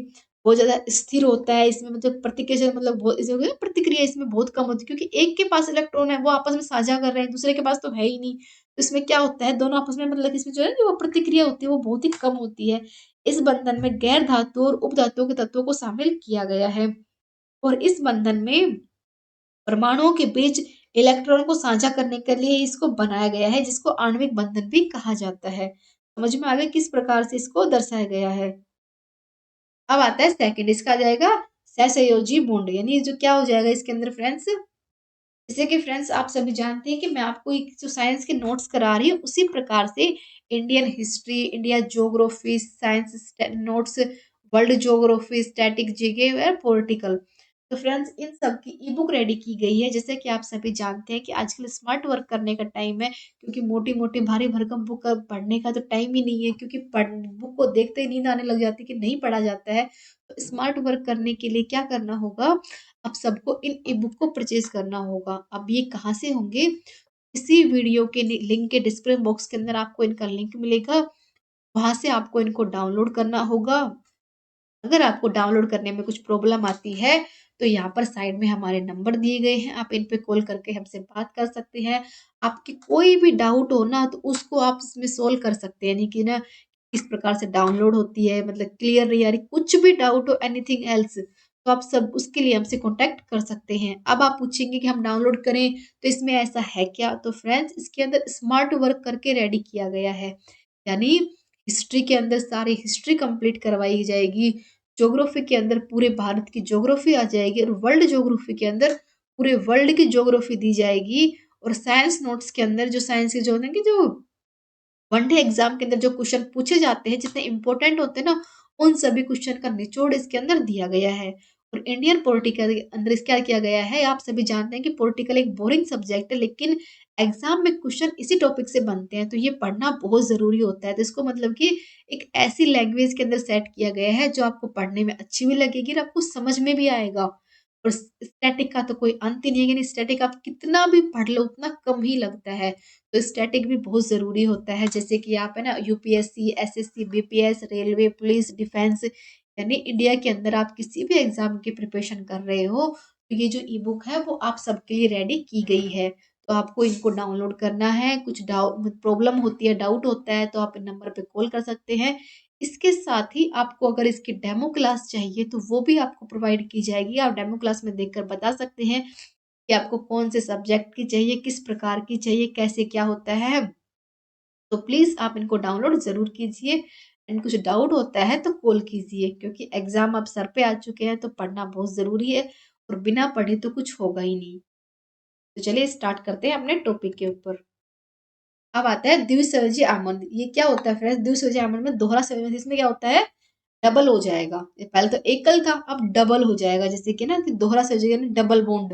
Speaker 1: बहुत ज्यादा स्थिर होता है, इसमें मतलब प्रतिक्रिया मतलब प्रतिक्रिया इसमें बहुत कम होती है, क्योंकि एक के पास इलेक्ट्रॉन है वो आपस में साझा कर रहे हैं, दूसरे के पास तो है ही नहीं, तो इसमें क्या होता है दोनों आपस में मतलब इसमें जो है वो प्रतिक्रिया होती है वो बहुत ही कम होती है। इस बंधन में गैर धातु और उपधातुओं के तत्वों को शामिल किया गया है, और इस बंधन में परमाणुओं के बीच इलेक्ट्रॉन को साझा करने के लिए इसको बनाया गया है, जिसको आणविक बंधन भी कहा जाता है। समझ में आ गया किस प्रकार से इसको दर्शाया गया है। अब आता है सेकंड, इसका आ जाएगा सहसंयोजी बॉन्ड, यानी जो क्या हो जाएगा इसके अंदर फ्रेंड्स, जैसे कि फ्रेंड्स आप सभी जानते हैं कि मैं आपको एक जो साइंस के नोट्स करा रही हूँ उसी प्रकार से Indian history, India geography, science notes, world geography, static GK और पॉलिटिकल, तो फ्रेंड्स इन सब की ई बुक रेडी की गई है। जैसे कि आप सभी जानते हैं कि आजकल स्मार्ट वर्क करने का टाइम है, क्योंकि मोटी मोटी भारी भरकम बुक पढ़ने का तो टाइम ही नहीं है, क्योंकि बुक को देखते ही नींद आने लग जाती है कि नहीं पढ़ा जाता है। तो स्मार्ट वर्क करने के लिए क्या करना होगा, अब सबको इन ई बुक को परचेज करना होगा। अब ये कहाँ से होंगे, इसी वीडियो के लिंक के डिस्क्रिप्शन बॉक्स के अंदर आपको इनका लिंक मिलेगा, वहां से आपको इनको डाउनलोड करना होगा। अगर आपको डाउनलोड करने में कुछ प्रॉब्लम आती है तो यहाँ पर साइड में हमारे नंबर दिए गए हैं, आप इन पे कॉल करके हमसे बात कर सकते हैं। आपकी कोई भी डाउट हो ना तो उसको आप इसमें सोल्व कर सकते हैं, यानी कि ना किस प्रकार से डाउनलोड होती है, मतलब क्लियर नहीं आ रही, कुछ भी डाउट हो एनीथिंग एल्स, तो आप सब उसके लिए हमसे कांटेक्ट कर सकते हैं। अब आप पूछेंगे कि हम डाउनलोड करें तो इसमें ऐसा है क्या, तो फ्रेंड्स इसके अंदर स्मार्ट वर्क करके रेडी किया गया है, यानी हिस्ट्री के अंदर सारी हिस्ट्री कंप्लीट करवाई जाएगी, ज्योग्राफी के अंदर पूरे भारत की ज्योग्राफी आ जाएगी, और वर्ल्ड ज्योग्राफी के अंदर पूरे वर्ल्ड की ज्योग्राफी दी जाएगी, और साइंस नोट्स के अंदर जो साइंस के जो होते हैं कि जो वनडे एग्जाम के अंदर जो क्वेश्चन पूछे जाते हैं जितने इंपॉर्टेंट होते हैं ना, उन सभी क्वेश्चन का निचोड़ इसके अंदर दिया गया है। और इंडियन पॉलिटिकल के अंदर इस क्या किया गया है, आप सभी जानते हैं कि पॉलिटिकल एक बोरिंग सब्जेक्ट है, लेकिन एग्जाम में क्वेश्चन इसी टॉपिक से बनते हैं, तो ये पढ़ना बहुत जरूरी होता है। तो इसको मतलब कि एक ऐसी लैंग्वेज के अंदर सेट किया गया है जो आपको पढ़ने में अच्छी भी लगेगी और आपको समझ में भी आएगा। और स्टैटिक का तो कोई अंत ही नहीं है, यानी स्टैटिक आप कितना भी पढ़ लो उतना कम ही लगता है, तो स्टैटिक भी बहुत ज़रूरी होता है। जैसे कि आप है ना UPSC, SSC, BPS, railway, police, defence, यानी इंडिया के अंदर आप किसी भी एग्जाम की प्रिपरेशन कर रहे हो तो ये जो ई बुक है वो आप सबके लिए रेडी की गई है। तो आपको इनको डाउनलोड करना है, कुछ डाउट प्रॉब्लम होती है, डाउट होता है तो आप इन नंबर पे कॉल कर सकते हैं। इसके साथ ही आपको अगर इसकी डेमो क्लास चाहिए तो वो भी आपको प्रोवाइड की जाएगी, आप डेमो क्लास में देखकर बता सकते हैं कि आपको कौन से सब्जेक्ट की चाहिए, किस प्रकार की चाहिए, कैसे क्या होता है। तो प्लीज़ आप इनको डाउनलोड ज़रूर कीजिए, एंड कुछ डाउट होता है तो कॉल कीजिए, क्योंकि एग्ज़ाम अब सर पे आ चुके हैं तो पढ़ना बहुत ज़रूरी है, और बिना पढ़े तो कुछ होगा ही नहीं। तो चलिए स्टार्ट करते हैं अपने टॉपिक के ऊपर। अब आता है द्विसर्जी आमंड, ये क्या होता है फ्रेंड्स, द्विसर्जी आमंड में दोहरा संयोजन, इसमें क्या होता है डबल हो जाएगा, ये पहले तो एकल था अब डबल हो जाएगा, जैसे कि ना कि दोहरा संयोजन यानी डबल बॉन्ड,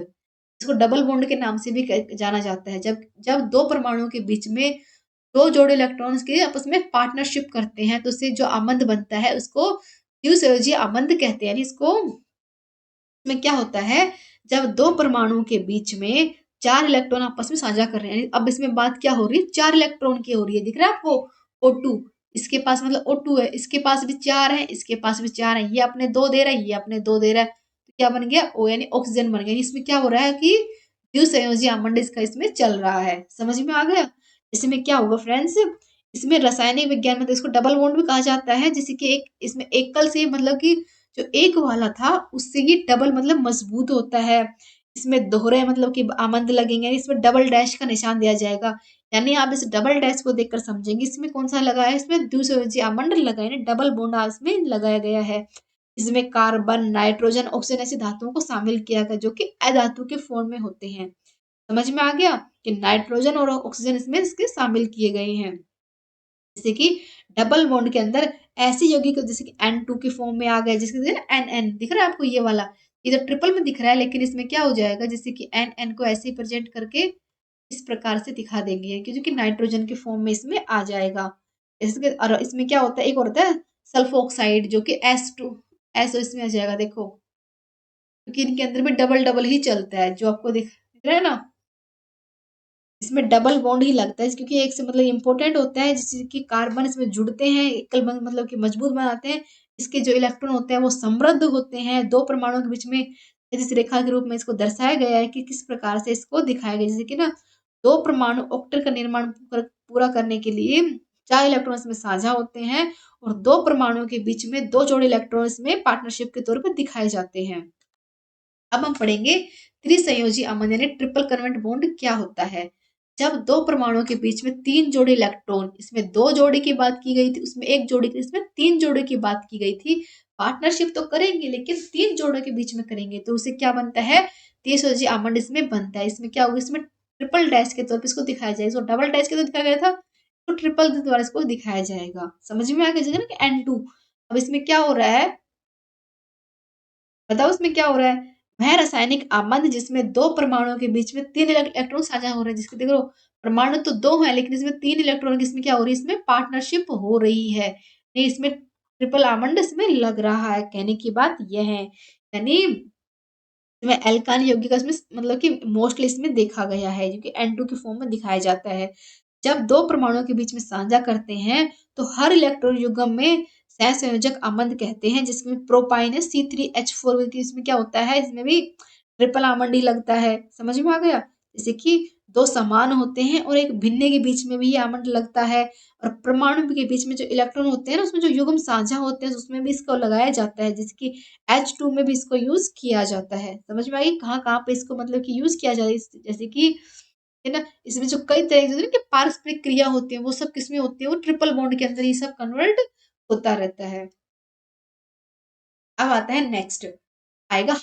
Speaker 1: इसको डबल बॉन्ड के नाम से भी जाना जाता है। जब जब दो परमाणुओं के बीच में दो जोड़े इलेक्ट्रॉन्स के आपस में पार्टनरशिप करते हैं तो उससे जो आमंद बनता है उसको द्विसंयोजी आमंद कहते हैं, यानी इसको में क्या होता है, जब दो परमाणुओं के बीच में चार इलेक्ट्रॉन आपस में साझा कर रहे हैं, अब इसमें बात क्या हो रही है, चार इलेक्ट्रॉन की हो रही है, दिख रहा है आपको O2, इसके पास मतलब O2 है, इसके पास भी चार है, इसके पास भी चार है, ये अपने दो दे रहा है, ये अपने दो दे रहा है, तो क्या बन गया O, यानी ऑक्सीजन बन गया। इसमें क्या हो रहा है कि द्विसंयोजी आमंड इसका इसमें चल रहा है, समझ में आ गया। इसमें क्या होगा फ्रेंड्स, इसमें रासायनिक विज्ञान में तो इसको डबल बॉन्ड भी कहा जाता है, जैसे कि एक इसमें एकल से मतलब कि जो एक वाला था उससे ये डबल मतलब मजबूत होता है, इसमें दोहरे मतलब कि आमंद लगेंगे, यानी इसमें डबल डैश का निशान दिया जाएगा, यानी आप इस डबल डैश को देखकर समझेंगे इसमें कौन सा लगा है, इसमें द्विसंयोजी आमंड लगा है, यानी डबल बॉन्ड इसमें लगाया गया है। इसमें कार्बन, नाइट्रोजन, ऑक्सीजन ऐसी धातुओं को शामिल किया गया जो कि अधातु के फॉर्म में होते हैं। समझ में आ गया कि नाइट्रोजन और ऑक्सीजन इसमें इसके शामिल किए गए हैं। जैसे कि डबल बॉन्ड के अंदर ऐसे यौगिक जैसे कि N2 के फॉर्म में आ गए, जिसके एन एन दिख रहा है आपको ये वाला, इधर ट्रिपल में दिख रहा है, लेकिन इसमें क्या हो जाएगा, जैसे कि एन एन को ऐसे ही प्रेजेंट करके इस प्रकार से दिखा देंगे, क्योंकि नाइट्रोजन के फॉर्म में इसमें आ जाएगा। इसके और इसमें क्या होता है, एक और होता है सल्फोक्साइड, जो कि एस इसमें आ जाएगा, देखो, क्योंकि इनके अंदर भी डबल डबल ही चलता है, जो आपको दिख रहा है ना, इसमें डबल बॉन्ड ही लगता है, क्योंकि एक से मतलब इम्पोर्टेंट होता है, जिससे कि कार्बन इसमें जुड़ते हैं, एकल बंध मतलब कि मजबूत बनाते हैं। इसके जो इलेक्ट्रॉन होते हैं वो समृद्ध होते हैं, दो परमाणुओं के बीच में इस रेखा के रूप में इसको दर्शाया गया है कि किस प्रकार से इसको दिखाया गया, जैसे कि ना दो परमाणु ऑक्टेट का निर्माण पूरा करने के लिए 4 इलेक्ट्रॉन इसमें साझा होते हैं, और दो परमाणुओं के बीच में 2 जोड़े इलेक्ट्रॉन इसमें पार्टनरशिप के तौर पर दिखाए जाते हैं। अब हम पढ़ेंगे त्रिसंयोजी अमन यानी ट्रिपल कन्वेंट बॉन्ड क्या होता है। जब दो परमाणुओं के बीच में 3 जोड़े इलेक्ट्रॉन, इसमें 2 जोड़े की बात की गई थी, उसमें 1 जोड़े की, इसमें 3 जोड़े की बात की गई थी। पार्टनरशिप तो करेंगे, लेकिन 3 जोड़े के बीच में करेंगे, तो उसे क्या बनता है, त्रिसंयोजी अमंड इसमें बनता है। इसमें क्या होगा, इसमें ट्रिपल डैश के तौर पर इसको दिखाया जाएगा, इसको डबल डैश के तौर दिखाया गया था, तो ट्रिपल के द्वारा इसको दिखाया जाएगा। समझ में आ गया ना कि N2। अब इसमें क्या हो रहा है, बताओ इसमें क्या हो रहा है, वह रासायनिक आबंध जिसमें दो परमाणुओं के बीच में 3 इलेक्ट्रॉन साझा हो रहे हैं, जिसके देखो परमाणु तो 2 है, लेकिन इसमें 3 इलेक्ट्रॉन की इसमें क्या हो रही है, इसमें पार्टनरशिप हो रही है, नहीं इसमें ट्रिपल आमंड इसमें लग रहा है। कहने की बात यह है, यानी इसमें एल्कान यौगिक इसमें मतलब कि मोस्टली इसमें देखा गया है, जो कि N2 के फॉर्म में दिखाया जाता है। जब दो परमाणुओं के बीच में साझा करते हैं, तो हर इलेक्ट्रॉन युग्म में सहसंयोजक आमंड कहते हैं, जिसमें प्रोपाइन है C3H4, इसमें क्या होता है, इसमें भी ट्रिपल आमंड ही लगता है। समझ में आ गया, जैसे कि दो समान होते हैं और एक भिन्न के बीच में भी ये आमंड लगता है, और परमाणु के बीच में जो इलेक्ट्रॉन होते हैं ना, उसमें जो युग्म साझा होते हैं उसमें भी इसको लगाया जाता है, जैसे कि H2 में भी इसको यूज किया जाता है। समझ में आई कहाँ कहाँ पे इसको मतलब कि यूज किया जाता है, जैसे कि है ना, इसमें जो कई तरह की कि पारस्परिक क्रिया होती है, वो सब किसमें होती है, वो ट्रिपल बॉन्ड के अंदर ये सब कन्वर्ट होता रहता है। अब आता है नेक्स्ट, आएगा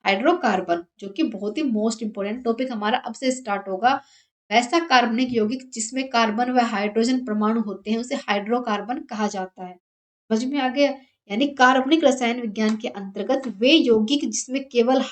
Speaker 1: हाइड्रोकार्बन, जो कि बहुत ही मोस्ट इंपोर्टेंट टॉपिक हमारा अब से स्टार्ट होगा। वैसा कार्बनिक यौगिक जिसमें कार्बन व हाइड्रोजन परमाणु होते हैं, उसे हाइड्रोकार्बन कहा जाता है। समझ में आ गया, यानी कार्बनिक रसायन विज्ञान के अंतर्गत वे यौगिक जिसमें केवल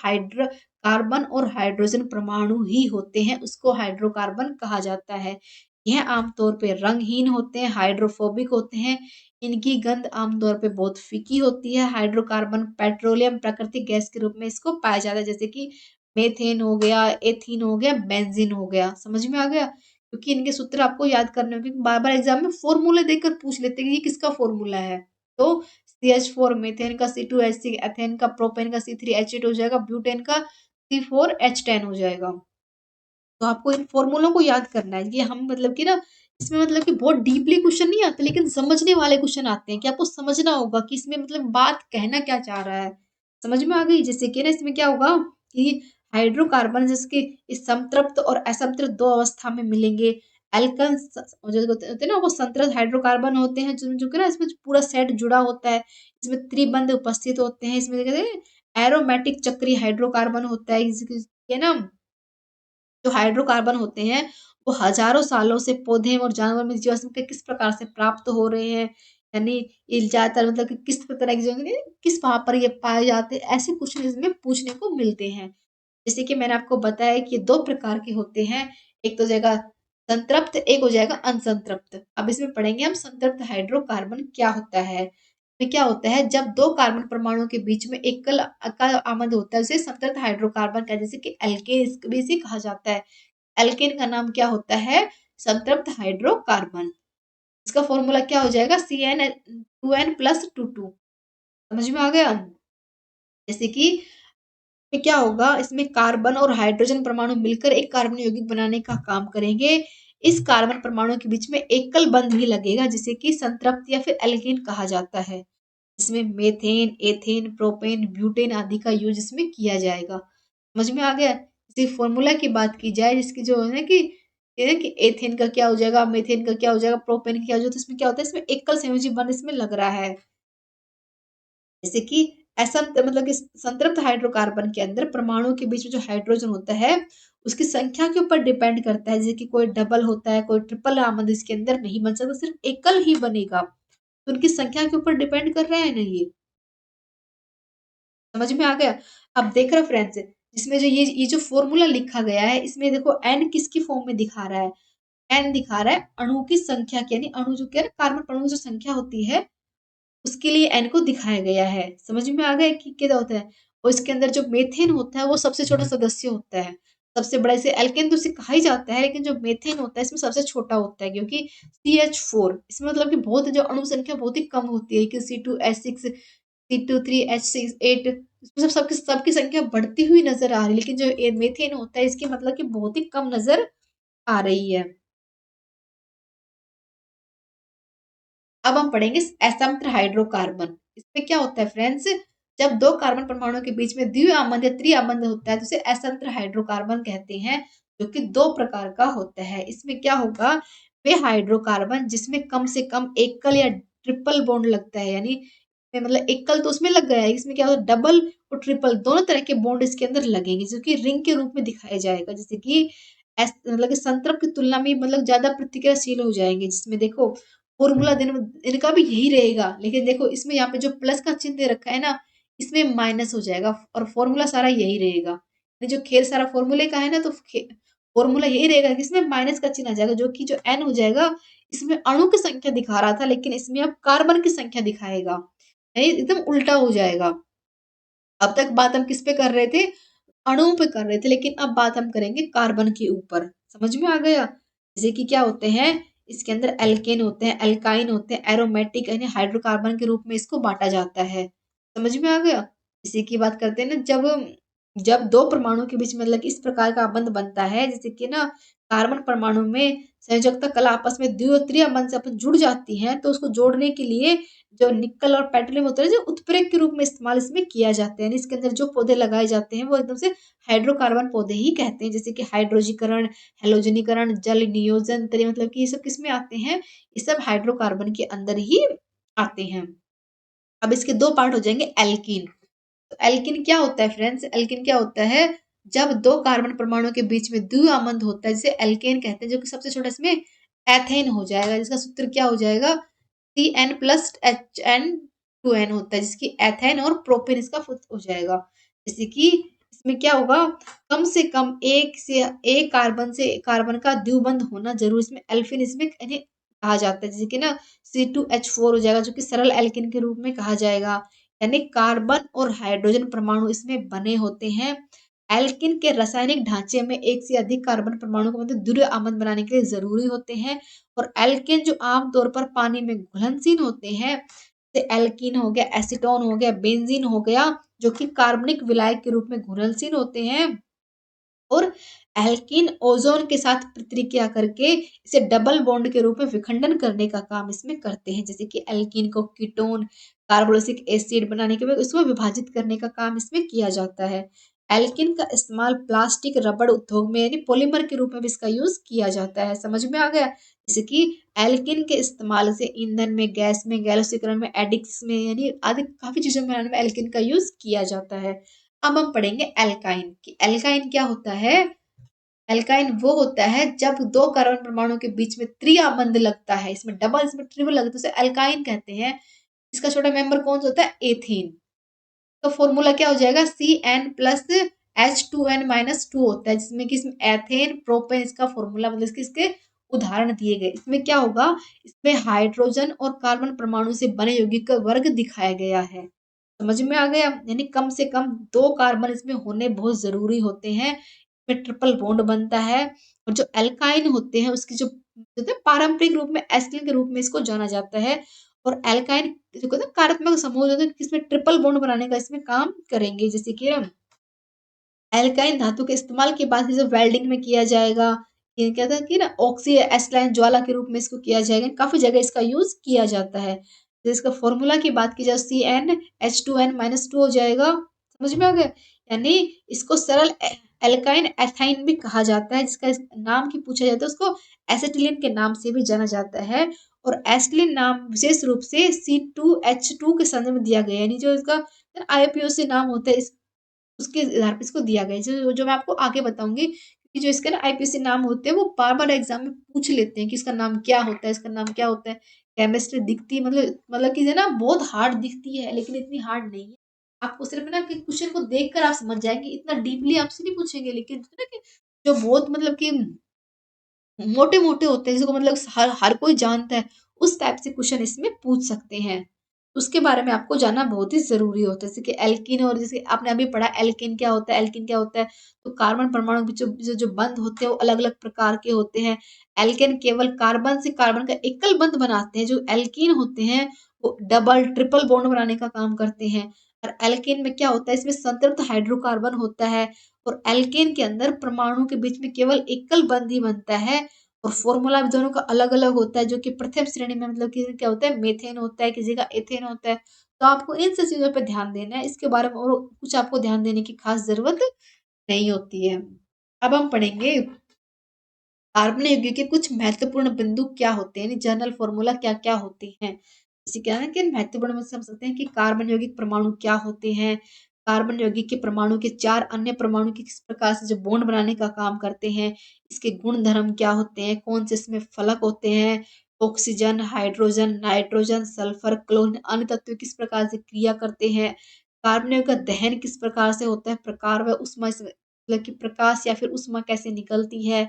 Speaker 1: कार्बन और हाइड्रोजन परमाणु ही होते हैं, उसको हाइड्रोकार्बन कहा जाता है। यह आमतौर पर रंगहीन होते हैं, हाइड्रोफोबिक होते हैं, इनकी गंध आमतौर पे बहुत फीकी होती है। हाइड्रोकार्बन पेट्रोलियम प्राकृतिक गैस के रूप में इसको पाया जाता है, जैसे कि मेथेन हो गया, एथीन हो गया, बेंजीन हो गया। समझ में आ गया, क्योंकि इनके सूत्र आपको याद करने होंगे, बार बार एग्जाम में फॉर्मूले देकर पूछ लेते हैं कि ये किसका फॉर्मूला है। तो CH4 मेथेन का C2H6, एथेन का प्रोपेन का C3H8 हो जाएगा, ब्यूटेन का C4H10 हो जाएगा। तो आपको इन फॉर्मूलों को याद करना है, ये हम मतलब कि ना इसमें मतलब कि बहुत डीपली क्वेश्चन नहीं आते, लेकिन समझने वाले क्वेश्चन आते हैं कि आपको समझना होगा कि इसमें मतलब बात कहना क्या चाह रहा है। समझ में आ गई, जैसे कि ना इसमें क्या होगा कि हाइड्रोकार्बन जिसके इस संतृप्त और असंतृप्त दो अवस्था में मिलेंगे। एल्कन जो होते हैं ना, वो संतृप्त हाइड्रोकार्बन होते हैं, जो कि ना इसमें पूरा सेट जुड़ा होता है, इसमें त्रिबंध उपस्थित होते हैं, इसमें कहते हैं एरोमेटिक चक्रीय हाइड्रोकार्बन होता है, ये ना जो हाइड्रोकार्बन होते हैं, वो हजारों सालों से पौधे और जानवर में जीवाश्म के किस प्रकार से प्राप्त हो रहे हैं, यानी ये ज्यादातर मतलब कि किस तरह की जो किस वहां पर ये पाए जाते हैं, ऐसे क्वेश्चन इसमें पूछने को मिलते हैं। जैसे कि मैंने आपको बताया कि ये 2 प्रकार के होते हैं, एक तो हो जाएगा संतृप्त, एक हो जाएगा अनसंतृप्त। अब इसमें पढ़ेंगे हम संतृप्त हाइड्रोकार्बन क्या होता है। में क्या होता है, जब दो कार्बन परमाणुओं के बीच में एकल अकाल आमद होता है, उसे संतृप्त हाइड्रोकार्बन कहते हैं, जैसे कि एल्केन भी इसे कहा जाता है। एल्केन का नाम क्या होता है, संतृप्त हाइड्रोकार्बन। इसका फॉर्मूला क्या हो जाएगा, CN2N+2,2। समझ में आ गया, जैसे कि में क्या होगा, इसमें कार्बन और हाइड्रोजन परमाणु मिलकर एक कार्बन यौगिक बनाने का काम करेंगे। इस कार्बन परमाणु के बीच में एकल बंध भी लगेगा, जिसे कि संतृप्त या फिर एल्केन कहा जाता है। इसमें मेथेन, एथेन, प्रोपेन, ब्यूटेन आदि का यूज इसमें किया जाएगा। समझ में आ गया, इसी फॉर्मूला की बात की जाए, जिसकी जो है ना कि ये है कि एथेन का क्या हो जाएगा, मेथेन का क्या हो जाएगा, प्रोपेन का क्या हो जाएगा, तो इसमें क्या होता है, इसमें एकल संयोजी बंध इसमें लग रहा है। जैसे कि ऐसा मतलब कि संतृप्त हाइड्रोकार्बन के अंदर परमाणु के बीच में जो हाइड्रोजन होता है, उसकी संख्या के ऊपर डिपेंड करता है, जैसे कि कोई डबल होता है, कोई ट्रिपल आमद इसके अंदर नहीं बन सकता, सिर्फ एकल ही बनेगा, तो उनकी संख्या के ऊपर डिपेंड कर रहा है ना ये। समझ में आ गया? अब देख रहे हो फ्रेंड्स, इसमें जो ये जो फॉर्मूला लिखा गया है, इसमें देखो एन किसकी फॉर्म में दिखा रहा है? एन दिखा रहा है अणु की संख्या की, यानी अणु जो क्या है, कार्बन परमाणु की जो संख्या होती है, उसके लिए एन को दिखाया गया है। समझ में आ गया कि क्या होता है? और इसके अंदर जो मेथेन होता है वो सबसे छोटा सदस्य होता है। सबसे बड़ा, इसे एल्केन तो इसे कहा ही जाता है, लेकिन जो मेथेन होता है इसमें सबसे छोटा होता है, क्योंकि CH4 इसमें मतलब कि बहुत जो अणु संख्या बहुत ही कम होती है, कि C2H6, C2 3H6 8, इसमें सब सबकी सबकी संख्या बढ़ती हुई नजर आ रही है, लेकिन जो मेथेन होता है इसकी मतलब कि बहुत ही कम नजर आ रही है। अब हम पढ़ेंगे असंत्र हाइड्रोकार्बन। इसमें क्या होता है फ्रेंड्स, जब दो कार्बन परमाणु के बीच में द्विआबंध या त्रिआबंध होता है तो उसे असंत्र हाइड्रोकार्बन कहते हैं, जो कि दो प्रकार का होता है। इसमें क्या होगा, वे हाइड्रोकार्बन जिसमें कम से कम एकल या ट्रिपल बॉन्ड लगता है, यानी मतलब एकल तो उसमें लग गया है, इसमें क्या होगा, डबल और ट्रिपल दोनों तरह के बॉन्ड इसके अंदर लगेंगे, जो कि रिंग के रूप में दिखाया जाएगा। जैसे कि मतलब कि संतरप की तुलना में मतलब ज्यादा प्रतिक्रियाशील हो जाएंगे, जिसमें देखो फॉर्मूला दिन इनका भी यही रहेगा, लेकिन देखो इसमें यहाँ पे जो प्लस का चिन्ह दे रखा है ना, इसमें माइनस हो जाएगा और फॉर्मूला सारा यही रहेगा। जो खेल सारा फॉर्मूले का है ना, तो फॉर्मूला यही रहेगा कि इसमें माइनस का चिन्ह आ जाएगा, जो कि जो एन हो जाएगा, इसमें अणु की संख्या दिखा रहा था, लेकिन इसमें अब कार्बन की संख्या दिखाएगा, यानी एकदम उल्टा हो जाएगा। अब तक बात हम किस पे कर रहे थे, अणुओं पे कर रहे थे, लेकिन अब बात हम करेंगे कार्बन के ऊपर। समझ में आ गया? जैसे कि क्या होते हैं, इसके अंदर एल्केन होते हैं, एल्काइन होते हैं, एरोमेटिक यानी हाइड्रोकार्बन के रूप में इसको बांटा जाता है। समझ में आ गया? इसी की बात करते हैं ना, जब जब दो परमाणु के बीच मतलब इस प्रकार का बंध बनता है, जैसे कि ना कार्बन परमाणु में संयोजकता कला आपस में द्वितीय बंध से अपन जुड़ जाती है, तो उसको जोड़ने के लिए जो निकल और पेट्रोलियम होता है, जो उत्प्रेरक के रूप में इस्तेमाल इसमें किया जाता है। इसके अंदर जो पौधे लगाए जाते हैं वो एकदम से हाइड्रोकार्बन पौधे ही कहते हैं, जैसे कि हाइड्रोजीकरण, हेलोजनीकरण, जल नियोजन तरी, मतलब कि ये सब किसमें आते हैं, ये सब हाइड्रोकार्बन के अंदर ही आते हैं। अब इसके दो पार्ट हो जाएंगे, एल्कीन। तो एल्किन क्या होता है फ्रेंड्स, एल्किन क्या होता है, जब दो कार्बन परमाणु के बीच में द्विआबंध होता है, जिसे एल्केन कहते हैं, जो कि सबसे छोटा इसमें एथेन हो जाएगा, जिसका सूत्र क्या हो जाएगा, CN+HN2N होता है, जिसकी एथेन और प्रोपेन इसका हो जाएगा। जैसे कि इसमें क्या होगा, कम से कम एक कार्बन से कार्बन का द्विबंध होना जरूर, इसमें एल्फिन इसमें कहा जाता है, जैसे कि ना C2H4 हो जाएगा, जो कि सरल एल्किन के रूप में कहा जाएगा, यानी कार्बन और हाइड्रोजन परमाणु इसमें बने होते हैं। एल्किन के रासायनिक ढांचे में एक से अधिक कार्बन परमाणु को मतलब द्विआबंध बनाने के लिए जरूरी होते हैं, और एल्केन जो आमतौर पर पानी में घुलनशील होते हैं, जैसे एल्कीन हो गया, एसीटोन हो गया, बेंजीन हो गया, जो कि कार्बनिक विलायक के रूप में घुलनशील होते हैं, और एल्कीन ओजोन के साथ प्रतिक्रिया करके इसे डबल बॉन्ड के रूप में विखंडन करने का काम इसमें करते हैं। जैसे कि एल्कीन को कीटोन, कार्बोक्सिलिक एसिड बनाने के बाद उसको विभाजित करने का काम इसमें किया जाता है। एल्कीन का इस्तेमाल प्लास्टिक, रबड़ उद्योग में यानी पॉलीमर के रूप में भी इसका यूज किया जाता है। समझ में आ गया? जैसे कि एल्कीन के इस्तेमाल से ईंधन में, गैस में, गैसीकरण में, एडिक्स में, यानी आदि काफी चीजों में बनाने में एल्कीन का यूज किया जाता है। अब हम पढ़ेंगे एल्काइन कि एल्काइन क्या होता है। एल्काइन वो होता है जब दो कार्बन परमाणु के बीच में त्रिआबंध लगता है, इसमें डबल इसमें ट्रिपल लगता है, उसे एल्काइन कहते हैं। इसका छोटा मेंबर कौन सा होता है, एथीन। तो फॉर्मूला क्या हो जाएगा, CN+H2N-2 होता है, जिसमें कि इसमें एथेन, प्रोपेन इसका फॉर्मूला मतलब इसके उदाहरण दिए गए। इसमें क्या होगा, इसमें हाइड्रोजन और कार्बन परमाणु से बने यौगिक का वर्ग दिखाया गया है। समझ में आ गया? यानी कम से कम दो कार्बन इसमें होने बहुत जरूरी होते हैं, इसमें ट्रिपल बॉन्ड बनता है। और जो एल्काइन होते हैं उसकी जो होते हैं, पारंपरिक रूप में एस्टिन के रूप में इसको जाना जाता है। और एल्काइन जो कहते हैं कार्यात्मक समूह जो है इसमें ट्रिपल बॉन्ड बनाने का इसमें काम करेंगे। जैसे कि एल्काइन धातु के इस्तेमाल के बाद इसे वेल्डिंग में किया जाएगा, ये क्या था कि ना ऑक्सी एस्टाइन ज्वाला के रूप में इसको किया जाएगा, काफी जगह इसका यूज किया जाता है। तो इसका फॉर्मूला की बात की जाए, CnH2n-2 हो जाएगा। समझ में आ गया? यानी इसको सरल एल्काइन एथाइन भी कहा जाता है, जिसका नाम की पूछा जाता है उसको एसिटिलीन के नाम से भी जाना जाता है। और एसिटिलीन नाम विशेष रूप से C2H2 के संदर्भ में दिया गया है, यानी जो इसका IUPAC नाम होता है, उसके आधार पे इसको दिया गया है, जो मैं आपको आगे बताऊंगी, क्योंकि जो इसके ना IPC नाम होते हैं वो बार बार एग्जाम में पूछ लेते हैं कि इसका नाम क्या होता है, इसका नाम क्या होता है। केमिस्ट्री दिखती मतलब कि है ना बहुत हार्ड दिखती है, लेकिन इतनी हार्ड नहीं है। आपको सिर्फ ना कि क्वेश्चन को देखकर आप समझ जाएँगे, इतना डीपली आपसे नहीं पूछेंगे, लेकिन होता है ना कि जो बहुत मतलब कि मोटे-मोटे होते हैं, जिसको मतलब हर हर कोई जानता है, उस टाइप से क्वेश्चन इसमें पूछ सकते हैं। उसके बारे में आपको जानना बहुत ही ज़रूरी होता है, जैसे कि एल्कीन, और जैसे आपने अभी पढ़ा एल्कीन क्या होता है, एल्कीन क्या होता है? तो कार्बन परमाणु के जो जो जो बंध होते हैं, वो अलग-अलग प्रकार के होते हैं। एल्केन केवल कार्बन से कार्बन का एकल बंध बनाते हैं, जो एल्कीन होते हैं, वो डबल, ट्रिपल बॉन्ड बनाने का काम करते हैं। और एल्केन में क्या होता है, इसमें संतृप्त हाइड्रोकार्बन होता है, और एल्केन के अंदर परमाणु के बीच में केवल एकल बंध ही बनता है, और फॉर्मूला भी दोनों का अलग-अलग होता है, जो कि प्रथम श्रेणी में मतलब कि क्या होता है, मेथेन होता है, किसी का एथेन होता है। तो आपको इन सब चीज़ों पे ध्यान देना है, इसके बारे में और कुछ आपको ध्यान देने की खास ज़रूरत नहीं होती है। अब हम पढ़ेंगे कार्बन यौगिक के कुछ महत्वपूर्ण बिंदु क्या होते हैं, यानी जनरल फॉर्मूला क्या-क्या होते हैं। जैसे क्या है कि महत्वपूर्ण में समझ सकते हैं कि कार्बन यौगिक परमाणु क्या होते हैं, कार्बन यौगिक के परमाणु के 4 अन्य परमाणु की किस प्रकार से जो बॉन्ड बनाने का काम करते हैं, इसके गुण धर्म क्या होते हैं, कौन से इसमें फलक होते हैं, oxygen, hydrogen, nitrogen, sulphur, chlorine अन्य तत्व किस प्रकार से क्रिया करते हैं, कार्बन यौगिक का दहन किस प्रकार से होता है, प्रकार व ऊष्मा मतलब कि प्रकाश या फिर ऊष्मा कैसे निकलती है,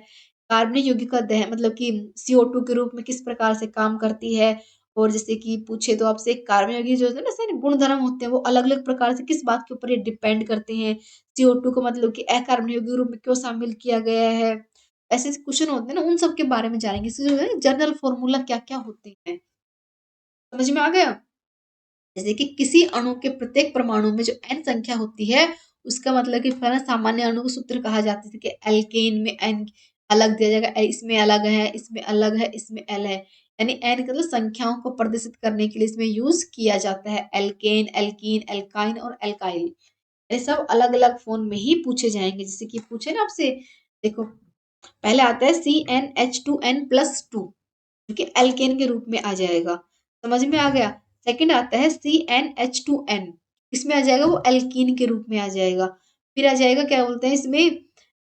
Speaker 1: कार्बनिक यौगिक का दहन मतलब कि CO2 के रूप में किस प्रकार से काम करती है, और जैसे कि पूछे तो आपसे कार्बन यौगिक जो होते हैं ना, सारे गुण-धर्म होते हैं, वो अलग-अलग प्रकार से किस बात के ऊपर ये डिपेंड करते हैं। CO2 को मतलब कि अकार्बनिक यौगिक के रूप में क्यों शामिल किया गया है। ऐसे-ऐसे क्वेश्चन होते हैं ना, उन सब के बारे में जानेंगे। इससे जो है जनरल फॉर्मूला क्या-क्या होते हैं, समझ में आ गया? जैसे कि किसी अणु के प्रत्येक परमाणु में जो n संख्या होती है, उसका मतलब कि पहला सामान्य अणु का सूत्र कहा जाता है, जैसे कि एल्केन में n अलग दिया जाएगा, इसमें अलग है, इसमें अलग है, इसमें l है। यानी n का मतलब संख्याओं को प्रदर्शित करने के लिए इसमें यूज़ किया जाता है। एल्केन, एल्कीन, एल्काइन और एल्काइल। ये सब अलग-अलग फ़ॉर्म में ही पूछे जाएँगे। जैसे कि पूछे ना आपसे, देखो पहले आता है CnH2n+2, जो कि एल्केन के रूप में आ जाएगा। समझ में आ गया? सेकंड आता है CnH2n, इसमें आ जाएगा वो एल्कीन के रूप में आ जाएगा। फिर आ जाएगा क्या बोलते हैं इसमें,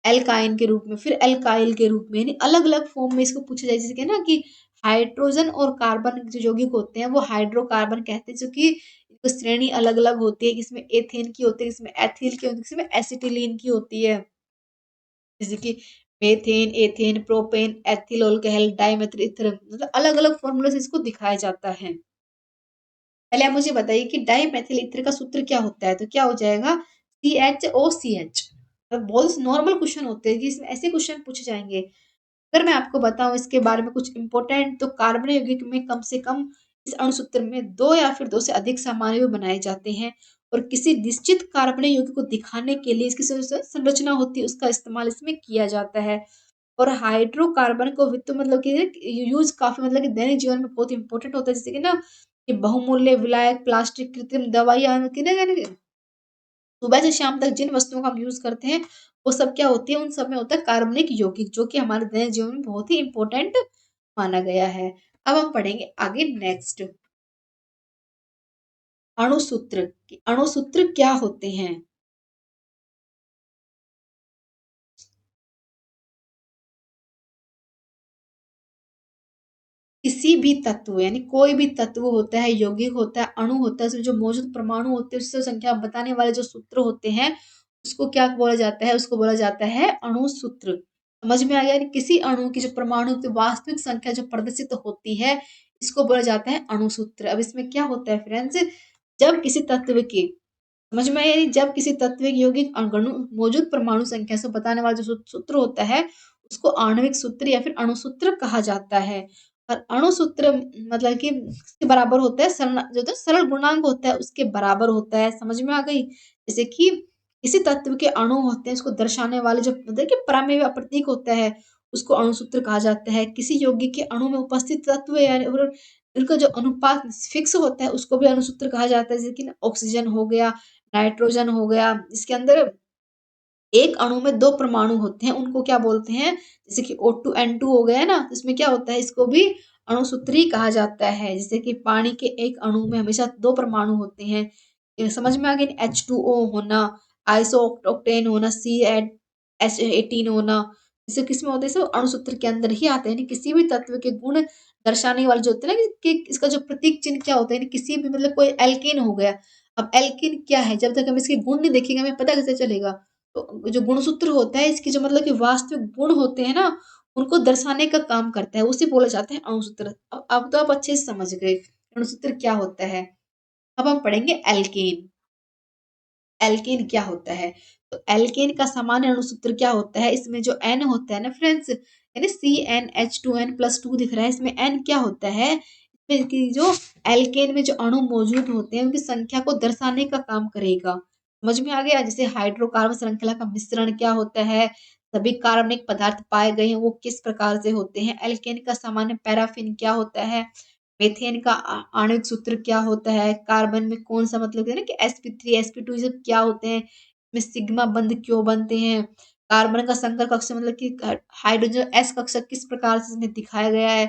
Speaker 1: एल्काइन के रूप में, फिर एल्काइल के रूप में, यानी अलग-अलग फॉर्म में इसको पूछा जाए। जैसे कि ना कि हाइड्रोजन और कार्बन जो यौगिक होते हैं, वो हाइड्रोकार्बन कहते हैं, जो कि इनकी श्रेणी अलग-अलग होती है। इसमें एथेन की होती है, इसमें एथिल की होती है, इसमें एसिटिलीन की होती है। जैसे कि methane, ethane, propane, ethyl alcohol, dimethyl ether, मतलब अलग-अलग फ़ॉर्मूला से इसको दिखाया जाता है। पहले आप मुझे बताइए कि डाइमेथिल ईथर का सूत्र क्या होता है? तो क्या हो जाएगा, CHOCH। बहुत नॉर्मल क्वेश्चन होते हैं, जिसमें ऐसे क्वेश्चन पूछे जाएँगे। अगर मैं आपको बताऊँ इसके बारे में कुछ इम्पोर्टेंट, तो कार्बन यौगिक में कम से कम इस अणु सूत्र में 2 या फिर 2 से अधिक समन्वय बनाए जाते हैं, और किसी निश्चित कार्बनिक यौगिक को दिखाने के लिए इसकी संरचना होती है, उसका इस्तेमाल इसमें किया जाता है। और हाइड्रोकार्बन को भी तो मतलब कि यूज़ काफ़ी मतलब कि दैनिक जीवन में बहुत इम्पोर्टेंट होता है, जैसे कि ना कि बहुमूल्य विलायक, प्लास्टिक, कृत्रिम दवाइयाँ कि ना, यानी सुबह से शाम तक जिन वस्तुओं का हम यूज़ करते हैं, वो सब क्या होती है, उन सब में होता है कार्बनिक यौगिक, जो कि हमारे दैनिक जीवन में बहुत ही इम्पोर्टेंट माना गया है। अब हम पढ़ेंगे आगे नेक्स्ट, अणुसूत्र, कि अणुसूत्र क्या होते हैं? किसी भी तत्व, यानी कोई भी तत्व होता है, यौगिक होता है, अणु होता है, उसमें जो मौजूद परमाणु होते हैं, उससे संख्या बताने वाले जो सूत्र होते हैं, उसको क्या बोला जाता है? उसको बोला जाता है अणुसूत्र। समझ में आ गया? यानी किसी अणु की जो परमाणु की वास्तविक संख्या जो प्रदर्शित होती है, इसको बोला जाता है अणुसूत्र। अब इसमें क्या होता है फ्रेंड्स, जब किसी तत्व की, समझ में आया? यानी जब किसी तत्व की यौगिक अणु मौजूद परमाणु संख्या से बताने वाला जो सूत्र होता है, उसको आणविक सूत्र या फिर अणुसूत्र कहा जाता है। और अणुसूत्र मतलब कि किसके बराबर होता है, जो होता है सरल गुणांक होता है, उसके बराबर होता है। समझ में आ गई? जैसे कि किसी तत्व के अणु होते हैं, उसको दर्शाने वाले जो मतलब कि प्रमेय प्रतीक होता है, उसको अणुसूत्र कहा जाता है। किसी यौगिक के अणु में उपस्थित तत्व यानी और उनका जो अनुपात फिक्स होता है, उसको भी अणुसूत्र कहा जाता है। जैसे कि ऑक्सीजन हो गया, नाइट्रोजन हो गया, इसके अंदर एक अणु में 2 परमाणु होते हैं, उनको क्या बोलते हैं? जैसे कि O2 N2 हो गया ना, तो इसमें क्या होता है, इसको भी अणुसूत्री कहा जाता है। जैसे कि पानी के एक अणु में हमेशा 2 परमाणु होते हैं। ये समझ में आ गया? H2O होना, आइसोओक्टेन होना, C18 होना, जैसे किसमें होता है, सब अणुसूत्र के अंदर ही आते हैं। यानी किसी भी तत्व के गुण दर्शाने वाले जो होते हैं ना, कि इसका जो प्रतीक चिन्ह क्या होता है, यानी किसी भी मतलब कोई एल्केन हो गया, अब एल्किन क्या है, जब तक हम इसके गुण नहीं देखेंगे हमें पता कैसे चलेगा। तो जो गुणसूत्र होता है इसकी जो मतलब कि वास्तविक गुण होते हैं ना, उनको दर्शाने का काम करता है, उसे बोला जाता है अणुसूत्र। अब तो आप अच्छे से समझ गए अणुसूत्र क्या होता है। अब हम पढ़ेंगे एल्केन। एल्केन क्या होता है? तो एल्केन का सामान्य अणुसूत्र क्या होता है? इसमें जो एन होता है ना फ्रेंड्स, यानी CnH2n+2 दिख रहा है, इसमें एन क्या होता है? इसमें की जो एल्केन में जो अणु मौजूद होते हैं उनकी संख्या को दर्शाने का काम करेगा। समझ में आ गया? जैसे हाइड्रोकार्बन श्रृंखला का मिश्रण क्या होता है, सभी कार्बनिक पदार्थ पाए गए हैं वो किस प्रकार से होते हैं, एल्केन का सामान्य पैराफिन क्या होता है, मीथेन का आणविक सूत्र क्या होता है, कार्बन में कौन सा मतलब है ना कि sp3 sp2 ये सब क्या होते हैं, इसमें सिग्मा बंध क्यों बनते हैं, कार्बन का संकर कक्षक मतलब कि हाइड्रोजन s कक्षक किस प्रकार से इसमें दिखाया गया है,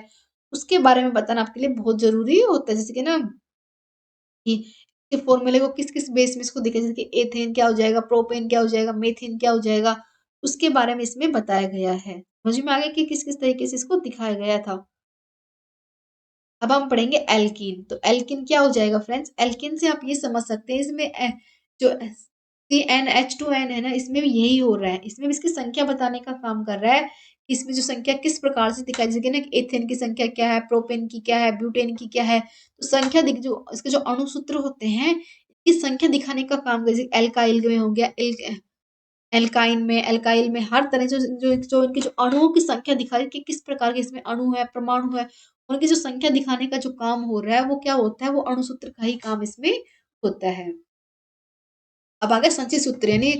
Speaker 1: उसके बारे में बताना आपके लिए बहुत जरूरी होता है। जैसे कि ना कि इसके फॉर्मूले को किस किस बेस में इसको देखा, जैसे कि एथेन क्या हो जाएगा, प्रोपेन क्या हो जाएगा, मेथेन क्या हो जाएगा, उसके बारे में इसमें बताया गया है। समझ में आ गया कि किस किस तरीके से इसको दिखाया गया था। अब हम पढ़ेंगे एल्कीन। तो एल्कीन क्या हो जाएगा फ्रेंड्स, एल्कीन से आप ये समझ सकते हैं इसमें जो CnH2n है ना, इसमें भी यही हो रहा है, इसमें भी इसकी संख्या बताने का काम कर रहा है कि इसमें जो संख्या किस प्रकार से दिखाई, जैसे ना एथेन की संख्या क्या है, प्रोपेन की क्या है, ब्यूटेन की क्या है, तो संख्या दिख जो इसके जो अणुसूत्र होते हैं इसकी संख्या दिखाने का काम कर, जैसे एल्काइल में हो गया, एल्काइल में हर तरह जो इनके जो अणुओं की संख्या दिखा रही है कि किस प्रकार के इसमें अणु है, परमाणु है, उनकी जो संख्या दिखाने का जो काम हो रहा है वो क्या होता है, वो अणुसूत्र का ही काम इसमें होता है। अब आ गया संचय सूत्र, यानी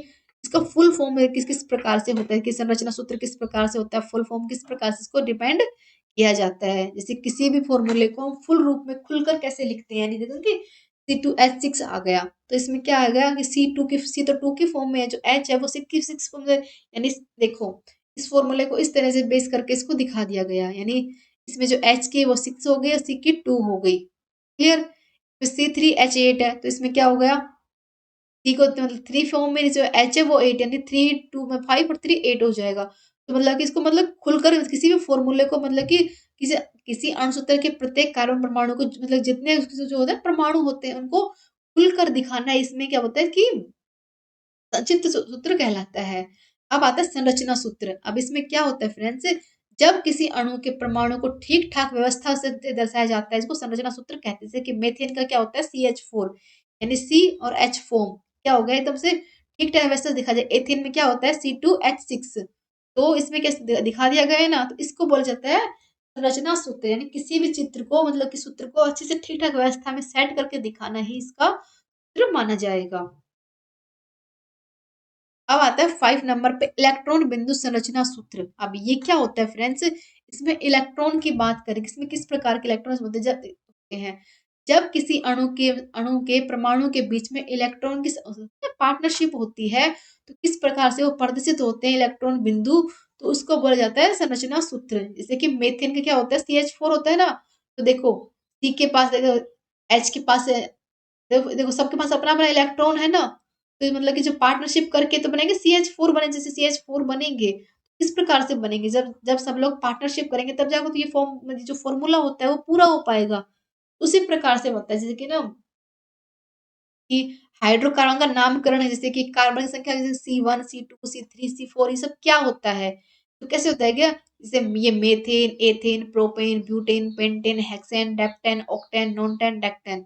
Speaker 1: इसका फुल फॉर्म किस किस प्रकार से होता है, कि संरचना सूत्र किस प्रकार से होता है, फुल फॉर्म किस प्रकार से इसको डिपेंड किया जाता है। जैसे किसी भी फॉर्मूले को हम फुल रूप में खुलकर कैसे लिखते हैं, यानी देखो कि C2H6 आ गया, तो इसमें क्या आ गया कि C तो 2 की फॉर्म में है, जो H है वो 6 की 6 फॉर्म में, यानी देखो इस फॉर्मूले को इस तरह से बेस करके इसको दिखा दिया गया, यानी इसमें जो H की वो 6 हो गई और C की 2 हो गई। क्लियर? C3H8 है, तो इसमें क्या हो गया, सी को मतलब 3 फॉर्म में जो एच है वो 8, यानी 3 2 में 5 और 3 8 हो जाएगा। तो मतलब कि इसको मतलब खुलकर किसी भी फॉर्मूले को मतलब कि किसी किसी अणुसूत्र के प्रत्येक कार्बन परमाणु को मतलब जितने उसके जो होते हैं परमाणु होते हैं उनको खुलकर दिखाना, इसमें क्या होता है कि संचित सूत्र कहलाता है। अब आता है संरचना सूत्र। अब इसमें क्या होता है फ्रेंड्स, जब किसी अणु के परमाणु को ठीक ठाक व्यवस्था से दर्शाया जाता है इसको संरचना सूत्र कहते हैं। जैसे कि मेथेन का क्या होता है CH4, यानी C और H फॉर्म क्या हो गया एकदम से ठीक ठाक व्यवस्था से दिखा जाए। एथेन में क्या होता है C2H6, तो इसमें क्या दिखा दिया गया है ना, तो इसको बोला जाता है संरचना सूत्र, यानी किसी भी चित्र को मतलब कि सूत्र को अच्छे से ठीक ठाक व्यवस्था में सेट करके दिखाना ही इसका सूत्र माना जाएगा। अब आता है 5 नंबर पे इलेक्ट्रॉन बिंदु संरचना सूत्र। अब ये क्या होता है फ्रेंड्स, इसमें इलेक्ट्रॉन की बात करें, इसमें किस प्रकार के इलेक्ट्रॉन होते हैं, जब किसी अणु के परमाणु के बीच में इलेक्ट्रॉन की पार्टनरशिप होती है तो किस प्रकार से वो प्रदर्शित होते हैं इलेक्ट्रॉन बिंदु, तो उसको बोला जाता है संरचना सूत्र। जैसे कि मेथेन का क्या होता है CH4 होता है ना, तो देखो सी के पास देखो, एच के पास है, देखो देखो सबके पास अपना अपना इलेक्ट्रॉन है ना, तो मतलब कि जो पार्टनरशिप करके तो बनेंगे CH4 बने, जैसे CH4 बनेंगे किस प्रकार से बनेंगे, जब जब सब लोग पार्टनरशिप करेंगे तब जाकर तो ये फॉर्म जो फॉर्मूला होता है वो पूरा हो पाएगा। उसी प्रकार से होता है, जैसे कि ना कि हाइड्रोकार्बन का नामकरण है, जैसे कि कार्बन की संख्या जैसे C1 C2 C3 C4 ये सब क्या होता है, तो कैसे होता है क्या, जैसे ये methane ethane propane butane pentane hexane heptane octane नॉनटेन डेक्टेन,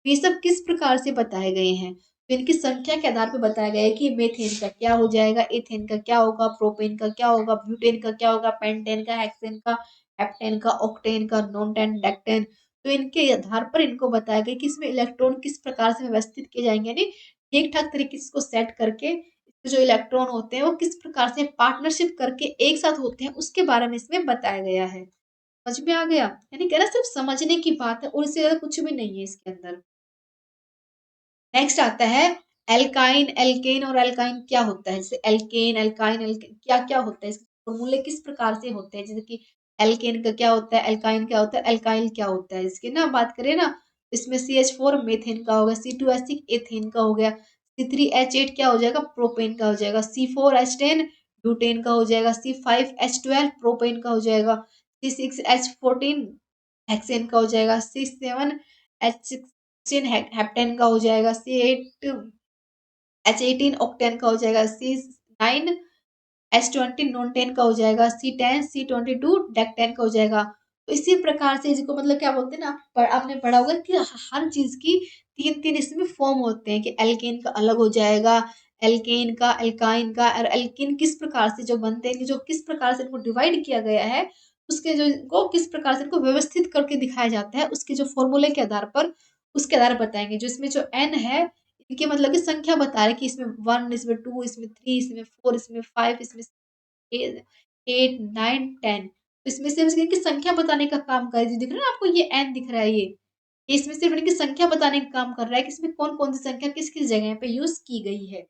Speaker 1: ये सब किस प्रकार से बताए गए हैं, तो इनकी संख्या के आधार पर बताया गया है कि मेथेन का क्या हो जाएगा, एथेन का क्या होगा, प्रोपेन का क्या होगा, ब्यूटेन का क्या होगा, पेंटेन का, हेक्सेन का, हेप्टेन का, ऑक्टेन का, नॉनटेन डेक्टेन, तो इनके आधार पर इनको बताया गया कि इसमें इलेक्ट्रॉन किस प्रकार से व्यवस्थित किए जाएंगे, यानी ठीक ठाक तरीके से इसको सेट करके जो इलेक्ट्रॉन होते हैं वो किस प्रकार से पार्टनरशिप करके एक साथ होते हैं उसके बारे में इसमें बताया गया है। समझ में आ गया, यानी कहना सिर्फ समझने की बात है और इससे ज्यादा कुछ भी नहीं है इसके अंदर। नेक्स्ट आता है एल्काइन एल्केन और एल्काइन क्या होता है, जैसे एल्केन एल्काइन एल्केन क्या क्या होता है, इसके फॉर्मूले किस प्रकार से होते हैं, जैसे कि एल्केन का क्या होता है, एल्काइन क्या होता है, एल्काइल क्या होता है, इसकी ना बात करें ना, इसमें CH4 मेथेन का हो गया, C2H6 एथेन का हो गया, C3H8 क्या हो जाएगा, प्रोपेन का हो जाएगा, C4H10 ब्यूटेन का हो जाएगा, C5H12 प्रोपेन का हो जाएगा, C6H14 हेक्सेन का हो जाएगा, C7H6 हेप्टेन का हो जाएगा, H18 ऑक्टेन का हो जाएगा, C9H20 नॉन टेन का हो जाएगा, C10 C22 डेक 10 का हो जाएगा। तो इसी प्रकार से इसको मतलब क्या बोलते हैं ना, आपने पढ़ा होगा कि हर चीज की तीन तीन इसमें फॉर्म होते हैं कि एल्केन का अलग हो जाएगा, एल्केन का, एल्काइन का, और एल्किन किस प्रकार से जो बनते हैं, जो किस प्रकार से इनको डिवाइड किया गया है, उसके जो इनको किस प्रकार से इनको व्यवस्थित करके दिखाया जाता है, उसके जो फॉर्मूले के आधार पर, उसके आधार पर बताएंगे। जो इसमें जो एन है, इनकी मतलब की संख्या बता रहे हैं कि इसमें 1, इसमें 2, इसमें 3, इसमें 4, इसमें 5, इसमें 8 9 10। तो इसमें सिर्फ इनकी संख्या बताने का काम कर रही है। दिख रहा है ना आपको, ये एन दिख रहा है, ये इसमें सिर्फ इनकी संख्या बताने का काम कर रहा है कि इसमें कौन कौन सी संख्या किस किस जगह पे यूज की गई है,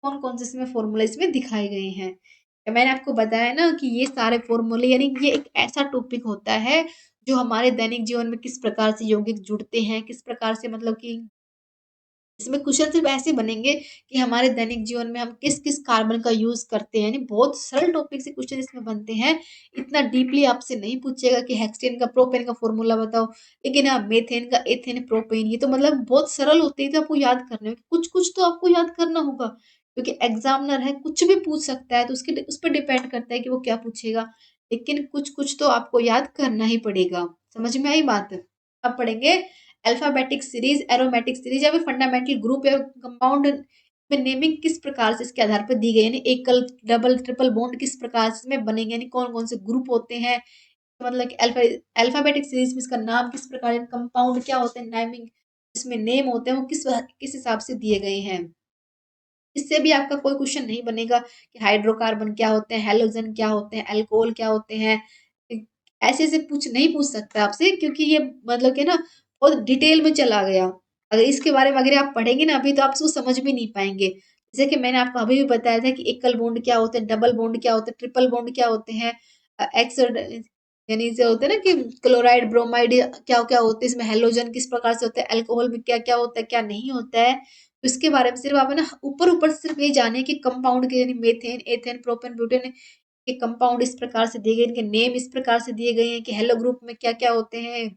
Speaker 1: कौन कौन से इसमें फॉर्मूला इसमें दिखाए गए हैं। तो मैंने आपको बताया ना कि ये सारे फॉर्मूले, यानी ये एक ऐसा टॉपिक होता है जो हमारे दैनिक जीवन में किस प्रकार से यौगिक जुड़ते हैं, किस प्रकार से मतलब कि इसमें क्वेश्चन सिर्फ ऐसे बनेंगे कि हमारे दैनिक जीवन में हम किस किस कार्बन का यूज करते हैं, यानी बहुत सरल टॉपिक से क्वेश्चन इसमें बनते हैं। इतना डीपली आपसे नहीं पूछेगा कि हेक्सेन का, प्रोपेन का फॉर्मूला बताओ, लेकिन हाँ मेथेन का, एथेन, प्रोपेन, ये तो मतलब बहुत सरल होते हैं, तो आपको याद करने में कुछ कुछ तो आपको याद करना होगा, क्योंकि एग्जामिनर है कुछ भी पूछ सकता है, तो उसके उस पर डिपेंड करता है कि वो क्या पूछेगा, लेकिन कुछ कुछ तो आपको याद करना ही पड़ेगा। समझ में आई बात? अब पढ़ेंगे अल्फाबेटिक सीरीज, एरोमेटिक सीरीज, या फिर फंडामेंटल ग्रुप या कंपाउंड में नेमिंग किस प्रकार से इसके आधार पर दी गई, यानी एकल, डबल, ट्रिपल बॉन्ड किस प्रकार से इसमें बनेंगे, यानी कौन कौन से ग्रुप होते हैं, मतलब कि अल्फाबेटिक सीरीज में इसका नाम किस प्रकार, कंपाउंड क्या होते हैं, नेमिंग इसमें नेम होते हैं वो किस किस हिसाब से दिए गए हैं। इससे भी आपका कोई क्वेश्चन नहीं बनेगा कि हाइड्रोकार्बन क्या होते हैं, हेलोजन क्या होते हैं, अल्कोहल क्या होते हैं, ऐसे ऐसे पूछ नहीं पूछ सकता आपसे, क्योंकि ये मतलब कि ना बहुत डिटेल में चला गया। अगर इसके बारे में अगर आप पढ़ेंगे ना अभी, तो आप उसको समझ भी नहीं पाएंगे। जैसे कि मैंने आपको अभी भी बताया था कि एकल बॉन्ड क्या होते हैं, डबल बॉन्ड क्या होते हैं, ट्रिपल बॉन्ड क्या होते हैं, एक्स, यानी जो होते हैं ना कि क्लोराइड, ब्रोमाइड क्या क्या होते हैं, इसमें हेलोजन किस प्रकार से होते हैं, अल्कोहल में क्या क्या होता है, क्या नहीं होता है। तो इसके बारे में सिर्फ आप है ना ऊपर ऊपर सिर्फ ये जाने कि कंपाउंड के, यानी मेथेन, एथेन, प्रोपेन, ब्यूटेन के कंपाउंड इस प्रकार से दिए गए, इनके नेम इस प्रकार से दिए गए हैं कि हेलो ग्रुप में क्या क्या होते हैं,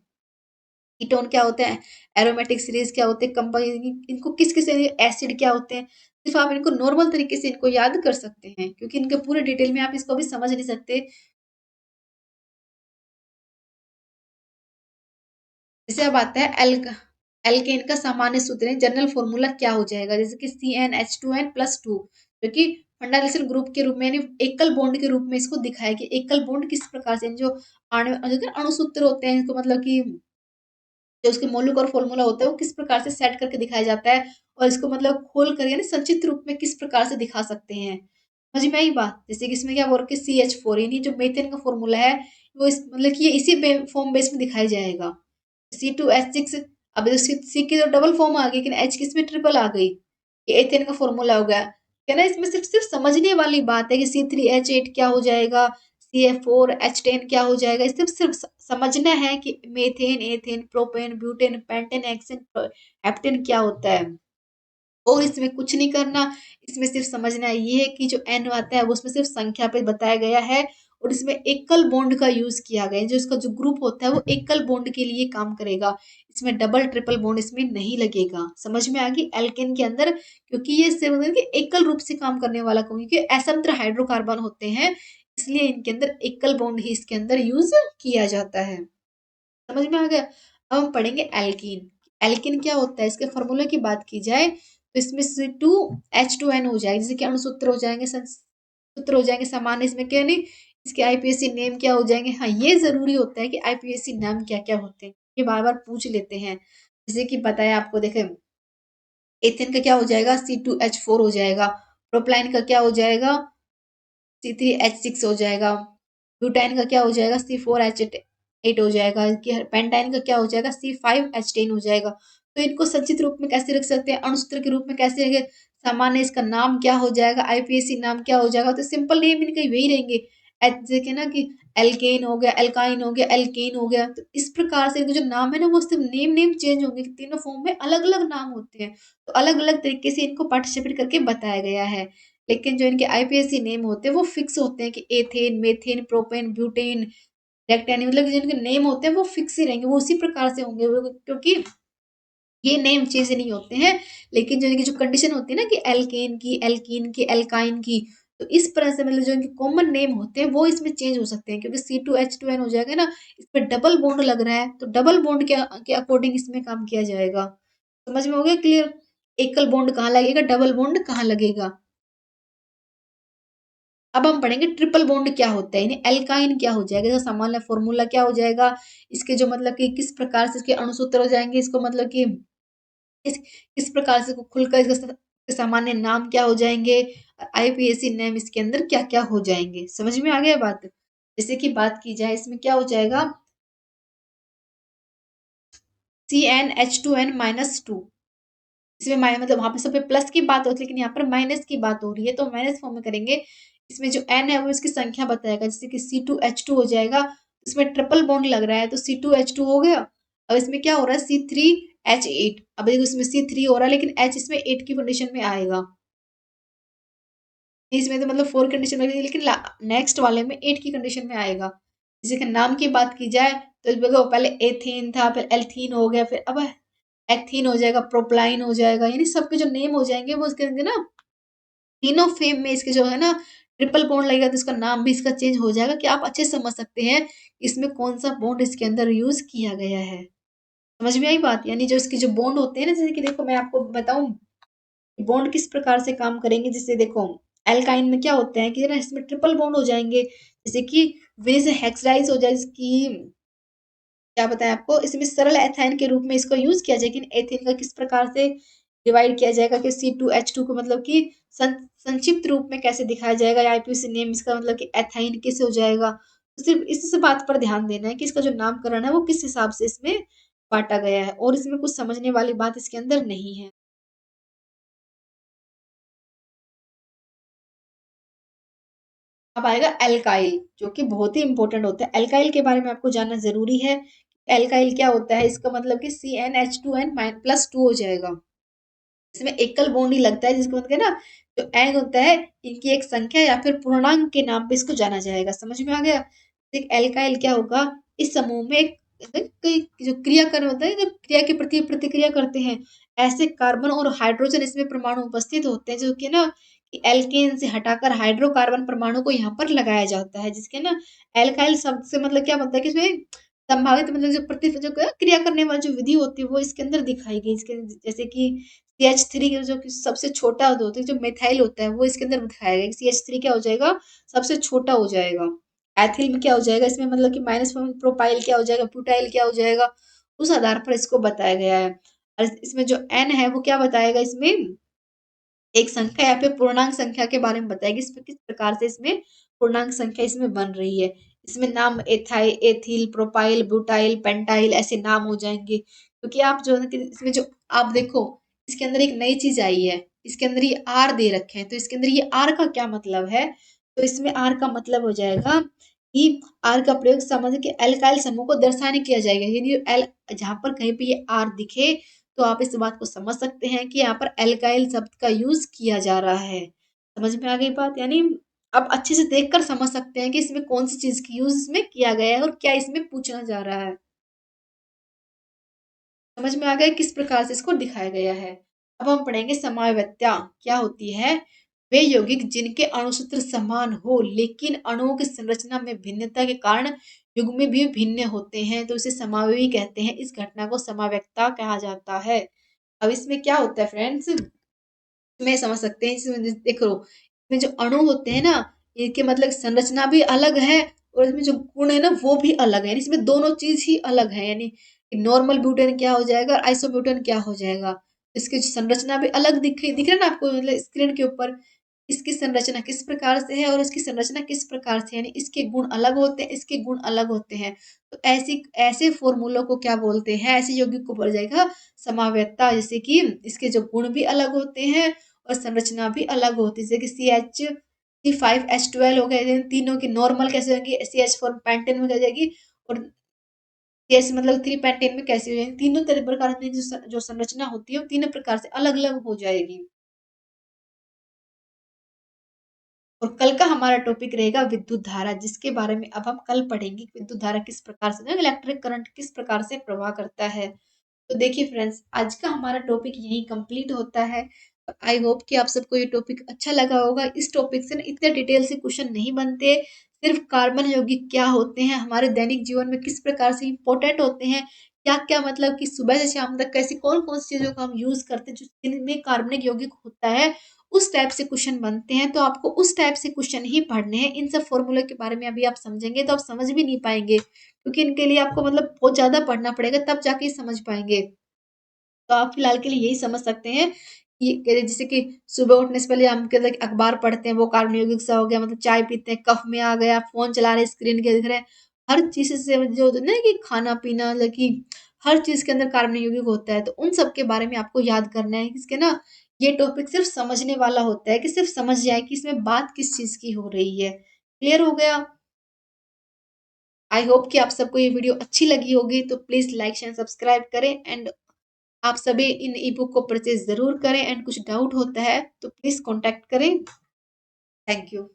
Speaker 1: कीटोन क्या होते हैं, एरोमेटिक सीरीज क्या होते हैं, कंपाउंड इनको किस किस एसिड क्या होते हैं। सिर्फ आप इनको नॉर्मल तरीके से इनको याद कर सकते हैं, क्योंकि इनके पूरे डिटेल में आप इसको भी समझ नहीं सकते। जैसे अब आता है एल्केन का सामान्य सूत्र, जनरल फॉर्मूला क्या हो जाएगा, जैसे कि CnH2n+2, जो कि फंडामेंटल ग्रुप के रूप में, यानी एकल बॉन्ड के रूप में इसको दिखाया कि एकल बॉन्ड किस प्रकार से, जो अणुसूत्र होते हैं, इसको मतलब कि जो उसके मौलिक और फॉर्मूला होता है वो किस प्रकार से सेट करके दिखाया जाता है, और इसको मतलब खोल कर यानी संक्षिप्त रूप में किस प्रकार से दिखा सकते हैं। समझ में आई बात? जैसे कि इसमें क्या बोल रखे, CH4, यानी जो मेथेन का फॉर्मूला है, वो इस मतलब कि ये इसी फॉर्म बेस में दिखाया जाएगा। C2H6, अब सी की तो डबल फॉर्म आ गई, लेकिन एच की इसमें ट्रिपल आ गई, ये एथेन का फॉर्मूला हो गया। क्या ना, इसमें सिर्फ सिर्फ समझने वाली बात है कि C3H8 क्या हो जाएगा, CF4H10 क्या हो जाएगा, इसे सिर्फ समझना है कि methane, ethane, propane, butane, pentane, hexane, heptane क्या होता है, और इसमें कुछ नहीं करना। इसमें सिर्फ समझना ये है कि जो एन आता है वो उसमें सिर्फ संख्या पे बताया गया है, और इसमें एकल बॉन्ड का यूज किया गया है, जो इसका जो ग्रुप होता है वो एकल बॉन्ड के लिए काम करेगा, इसमें डबल ट्रिपल बॉन्ड इसमें नहीं लगेगा। समझ में आ गई? एल्केन के अंदर, क्योंकि ये सिर्फ मतलब कि एकल रूप से काम करने वाला, क्योंकि असंत्र हाइड्रोकार्बन होते हैं, इसलिए इनके अंदर एकल बॉन्ड ही इसके अंदर यूज किया जाता है। समझ में आ गया? अब हम पढ़ेंगे एल्कीन। एल्कीन क्या होता है, इसके फॉर्मूले की बात की जाए तो इसमें से H2N हो जाएगा, जैसे कि अणुसूत्र हो जाएंगे, सूत्र हो जाएंगे सामान्य, इसमें क्या नहीं, इसके आईपीएससी नेम क्या हो जाएंगे। हाँ, ये जरूरी होता है कि आईपीएससी नाम क्या क्या होते हैं, ये बार बार पूछ लेते हैं। जैसे कि बताया आपको, देखे एथेन का क्या हो जाएगा, C2H4 हो जाएगा, प्रोपलाइन का क्या हो जाएगा, C3H6 हो जाएगा, ब्यूटाइन का क्या हो जाएगा, C4H8 हो जाएगा, पेंटाइन का क्या हो जाएगा, C5H10 हो जाएगा। तो इनको संचित रूप में कैसे रख सकते हैं, अणुसूत्र के रूप में कैसे रखेंगे, सामान्य इसका नाम क्या हो जाएगा, आईपीएससी नाम क्या हो जाएगा, तो सिंपल नेम इनके वही रहेंगे। जैसे ना कि एल्केन हो गया, एल्काइन हो गया, एल्केन हो गया, तो इस प्रकार से इनके जो नाम है ना वो सिर्फ नेम नेम चेंज होंगे, तीनों फॉर्म में अलग अलग नाम होते हैं, तो अलग अलग तरीके से इनको पार्टिसिपेट करके बताया गया है। लेकिन जो इनके आईपीएससी नेम होते हैं वो फिक्स होते हैं कि एथेन, मेथेन, प्रोपेन, ब्यूटेन, रेक्टेन, मतलब कि जिनके नेम होते हैं वो फिक्स ही रहेंगे, वो उसी प्रकार से होंगे, क्योंकि ये नेम चेंज नहीं होते हैं, लेकिन जो इनकी जो कंडीशन होती है ना कि एल्कीन की, एल्काइन की, तो इस तरह से मतलब जो इनके कॉमन नेम होते हैं वो इसमें चेंज हो सकते हैं, क्योंकि C2H2N हो जाएगा ना, इसमें डबल बॉन्ड लग रहा है, तो डबल बॉन्ड के अकॉर्डिंग इसमें काम किया जाएगा। समझ में हो गया क्लियर? एकल बॉन्ड कहाँ लगेगा, डबल बॉन्ड कहाँ लगेगा। अब हम पढ़ेंगे ट्रिपल बॉन्ड क्या होता है, यानी एल्काइन क्या हो जाएगा, इसका सामान्य फॉर्मूला क्या हो जाएगा, इसके जो मतलब कि किस प्रकार से इसके अणुसूत्र हो जाएंगे, इसको मतलब कि किस प्रकार से खुलकर इसका सामान्य नाम क्या हो जाएंगे, आईपीएसी नेम इसके अंदर क्या क्या हो जाएंगे। समझ में आ गया बात? जैसे कि बात की जाए इसमें क्या हो जाएगा, CnH2n-2, इसमें मतलब वहां पे सब पे प्लस की बात होती है, लेकिन यहाँ पर माइनस की बात हो रही है, तो माइनस फॉर्म में करेंगे। इसमें जो n है वो इसकी संख्या बताएगा, जैसे कि C2H2 हो जाएगा, इसमें ट्रिपल बॉन्ड लग रहा है तो C2H2 हो गया। अब इसमें क्या हो रहा है, C3H8, अब देखो इसमें C3 हो रहा है लेकिन H इसमें 8 की कंडीशन में आएगा, इसमें तो मतलब 4 कंडीशन में, लेकिन नेक्स्ट वाले में 8 की कंडीशन में आएगा। जैसे कि नाम की बात की जाए तो इसमें देखो पहले एथीन था, फिर एल्थीन हो गया, फिर अब एक्थीन हो जाएगा, प्रोपलाइन हो जाएगा, यानी सबके जो नेम हो जाएंगे वो उसके अंदर ना तीनों फेम में इसके जो है ना ट्रिपल बॉन्ड लगेगा, तो इसका नाम भी इसका चेंज हो जाएगा, कि आप अच्छे से समझ सकते हैं इसमें कौन सा बॉन्ड इसके अंदर यूज किया गया है। समझ में आई बात? यानी जो इसके जो बॉन्ड होते हैं ना, जैसे कि देखो मैं आपको बताऊं बॉन्ड किस प्रकार से काम करेंगे, जैसे देखो एल्काइन में क्या होता है कि ना इसमें ट्रिपल बॉन्ड हो जाएंगे, जैसे कि वे से हेक्साइज हो जाए, इसकी क्या बताएं आपको, इसमें सरल एथाइन के रूप में इसको यूज किया जाए, लेकिन एथिन का किस प्रकार से डिवाइड किया जाएगा कि C2H2 को मतलब कि संक्षिप्त रूप में कैसे दिखाया जाएगा, या आईपीसी नेम इसका मतलब कि एथाइन कैसे हो जाएगा। तो सिर्फ इस बात पर ध्यान देना है कि इसका जो नामकरण है वो किस हिसाब से इसमें बांटा गया है, और इसमें कुछ समझने वाली बात इसके अंदर नहीं है। अब आएगा एल्काइल, जो कि बहुत ही इंपॉर्टेंट होता है। एल्काइल के बारे में आपको जानना जरूरी है। एल्काइल क्या होता है, इसका मतलब कि CnH2n+2 हो जाएगा, इसमें एकल बॉन्ड ही लगता है, जिसको मतलब है ना जो एन होता है, इनकी एक संख्या या फिर पूर्णांक के नाम पे इसको जाना जाएगा। समझ में आ गया? एक एल्काइल क्या होगा, इस समूह में जो क्रियाकर्म होता है, जो क्रिया के प्रति प्रतिक्रिया करते हैं, ऐसे कार्बन और हाइड्रोजन इसमें परमाणु उपस्थित होते हैं, जो कि ना कि एल्केन से हटाकर हाइड्रोकार्बन परमाणु को यहाँ पर लगाया जाता है, जिसके ना एल्काइल शब्द से मतलब क्या बनता है कि इसमें संभावित मतलब जो जो क्रिया करने वाली जो विधि होती है वो इसके अंदर दिखाई गई, इसके जैसे कि CH3 जो कि सबसे छोटा होता है, जो मेथाइल होता है वो इसके अंदर दिखाया गया, CH3 क्या हो जाएगा, सबसे छोटा हो जाएगा। एथिल में क्या हो जाएगा, इसमें मतलब कि माइनस प्रोपाइल क्या हो जाएगा, ब्यूटाइल क्या हो जाएगा, उस आधार पर इसको बताया गया है। और इसमें जो एन है वो क्या बताएगा, इसमें एक संख्या या फिर पूर्णांक संख्या के बारे में बताएगी, इसमें किस प्रकार से इसमें पूर्णांक संख्या इसमें बन रही है। इसमें नाम ethyl, ethyl, propyl, butyl, pentyl ऐसे नाम हो जाएंगे, क्योंकि आप जो है कि इसमें जो आप देखो इसके अंदर एक नई चीज आई है, इसके अंदर ये आर दे रखे हैं, तो इसके अंदर ये आर का क्या मतलब है, तो इसमें आर का मतलब हो जाएगा कि आर का प्रयोग समझ के एल्काइल समूह को दर्शाने किया जाएगा, यानी एल जहां पर कहीं पे ये आर दिखे तो आप इस बात को समझ सकते हैं कि यहाँ पर एल्काइल शब्द का यूज किया जा रहा है। समझ में आ गई बात? यानी आप अच्छे से देखकर समझ सकते हैं कि इसमें कौन सी चीज की यूज इसमें किया गया है और क्या इसमें पूछना जा रहा है। समझ में आ गया किस प्रकार से इसको दिखाया गया है। अब हम पढ़ेंगे समावैत्या क्या होती है। वे यौगिक जिनके अणुसूत्र समान हो लेकिन अणुओं की संरचना में भिन्नता के कारण युग्म भी भिन्न होते हैं, तो इसे समावयवी कहते हैं। इस घटना को समावैक्ता कहा जाता है। अब इसमें क्या होता है फ्रेंड्स, में समझ सकते हैं, इसमें देखो इसमें जो अणु होते हैं ना, इनके मतलब संरचना भी अलग है, और इसमें जो गुण है ना वो भी अलग है, यानी इसमें दोनों चीज ही अलग है, यानी नॉर्मल ब्यूटेन क्या हो जाएगा और आइसोब्यूटेन क्या हो जाएगा। इसकी संरचना भी अलग दिख रहा है ना आपको, मतलब स्क्रीन के ऊपर इसकी संरचना किस प्रकार से है और इसकी संरचना किस प्रकार से, यानी इसके गुण अलग होते हैं, इसके गुण अलग होते हैं। तो ऐसी ऐसे फॉर्मूलों को क्या बोलते हैं, ऐसे यौगिक को बोला जाएगा समावयत्ता, जैसे कि इसके जो गुण भी अलग होते हैं और संरचना भी अलग होती है, जैसे कि CH5H12 हो गए, तीनों की नॉर्मल कैसे होगी, CH4 पेंटेन में हो जाएगी, और CH मतलब 3 पेंटेन में कैसे हो जाएगी, तीनों तरह प्रकार की जो संरचना होती है वो तीनों प्रकार से अलग अलग हो जाएगी। और कल का हमारा टॉपिक रहेगा विद्युत धारा, जिसके बारे में अब हम कल पढ़ेंगे, विद्युत धारा किस प्रकार से, इलेक्ट्रिक करंट किस प्रकार से प्रवाह करता है। तो देखिए फ्रेंड्स, आज का हमारा टॉपिक यहीं कंप्लीट होता है। आई होप कि आप सबको ये टॉपिक अच्छा लगा होगा। इस टॉपिक से ना इतने डिटेल से क्वेश्चन नहीं बनते। सिर्फ कार्बन यौगिक क्या होते हैं, हमारे दैनिक जीवन में किस प्रकार से इंपॉर्टेंट होते हैं, क्या क्या मतलब कि सुबह से शाम तक कैसे कौन कौन सी चीजों को हम यूज करते हैं जो जिनमें कार्बनिक यौगिक होता है, उस टाइप से क्वेश्चन बनते हैं। तो आपको उस टाइप से क्वेश्चन ही पढ़ने हैं। इन सब फॉर्मूले के बारे में अभी आप समझेंगे तो आप समझ भी नहीं पाएंगे, क्योंकि इनके लिए आपको मतलब बहुत ज्यादा पढ़ना पड़ेगा, तब जाके ये समझ पाएंगे। तो आप फिलहाल के लिए यही समझ सकते हैं कि जैसे कि सुबह उठने से पहले हम कहते हैं कि अखबार पढ़ते हैं, वो कार्बन यौगिक सा हो गया। मतलब चाय पीते हैं, कफ में आ गया, फोन चला रहे, स्क्रीन के देख रहे हैं, हर चीज से जो होता है ना कि खाना पीना, मतलब कि हर चीज के अंदर कार्बन यौगिक होता है। तो उन सब के बारे में आपको याद करना है। इसके ना ये टॉपिक सिर्फ समझने वाला होता है, कि सिर्फ समझ जाए कि इसमें बात किस चीज की हो रही है। क्लियर हो गया? आई होप कि आप सबको ये वीडियो अच्छी लगी होगी। तो प्लीज लाइक शेयर सब्सक्राइब करें, एंड आप सभी इन ई बुक को परचेज जरूर करें। एंड कुछ डाउट होता है तो प्लीज कांटेक्ट करें। Thank you.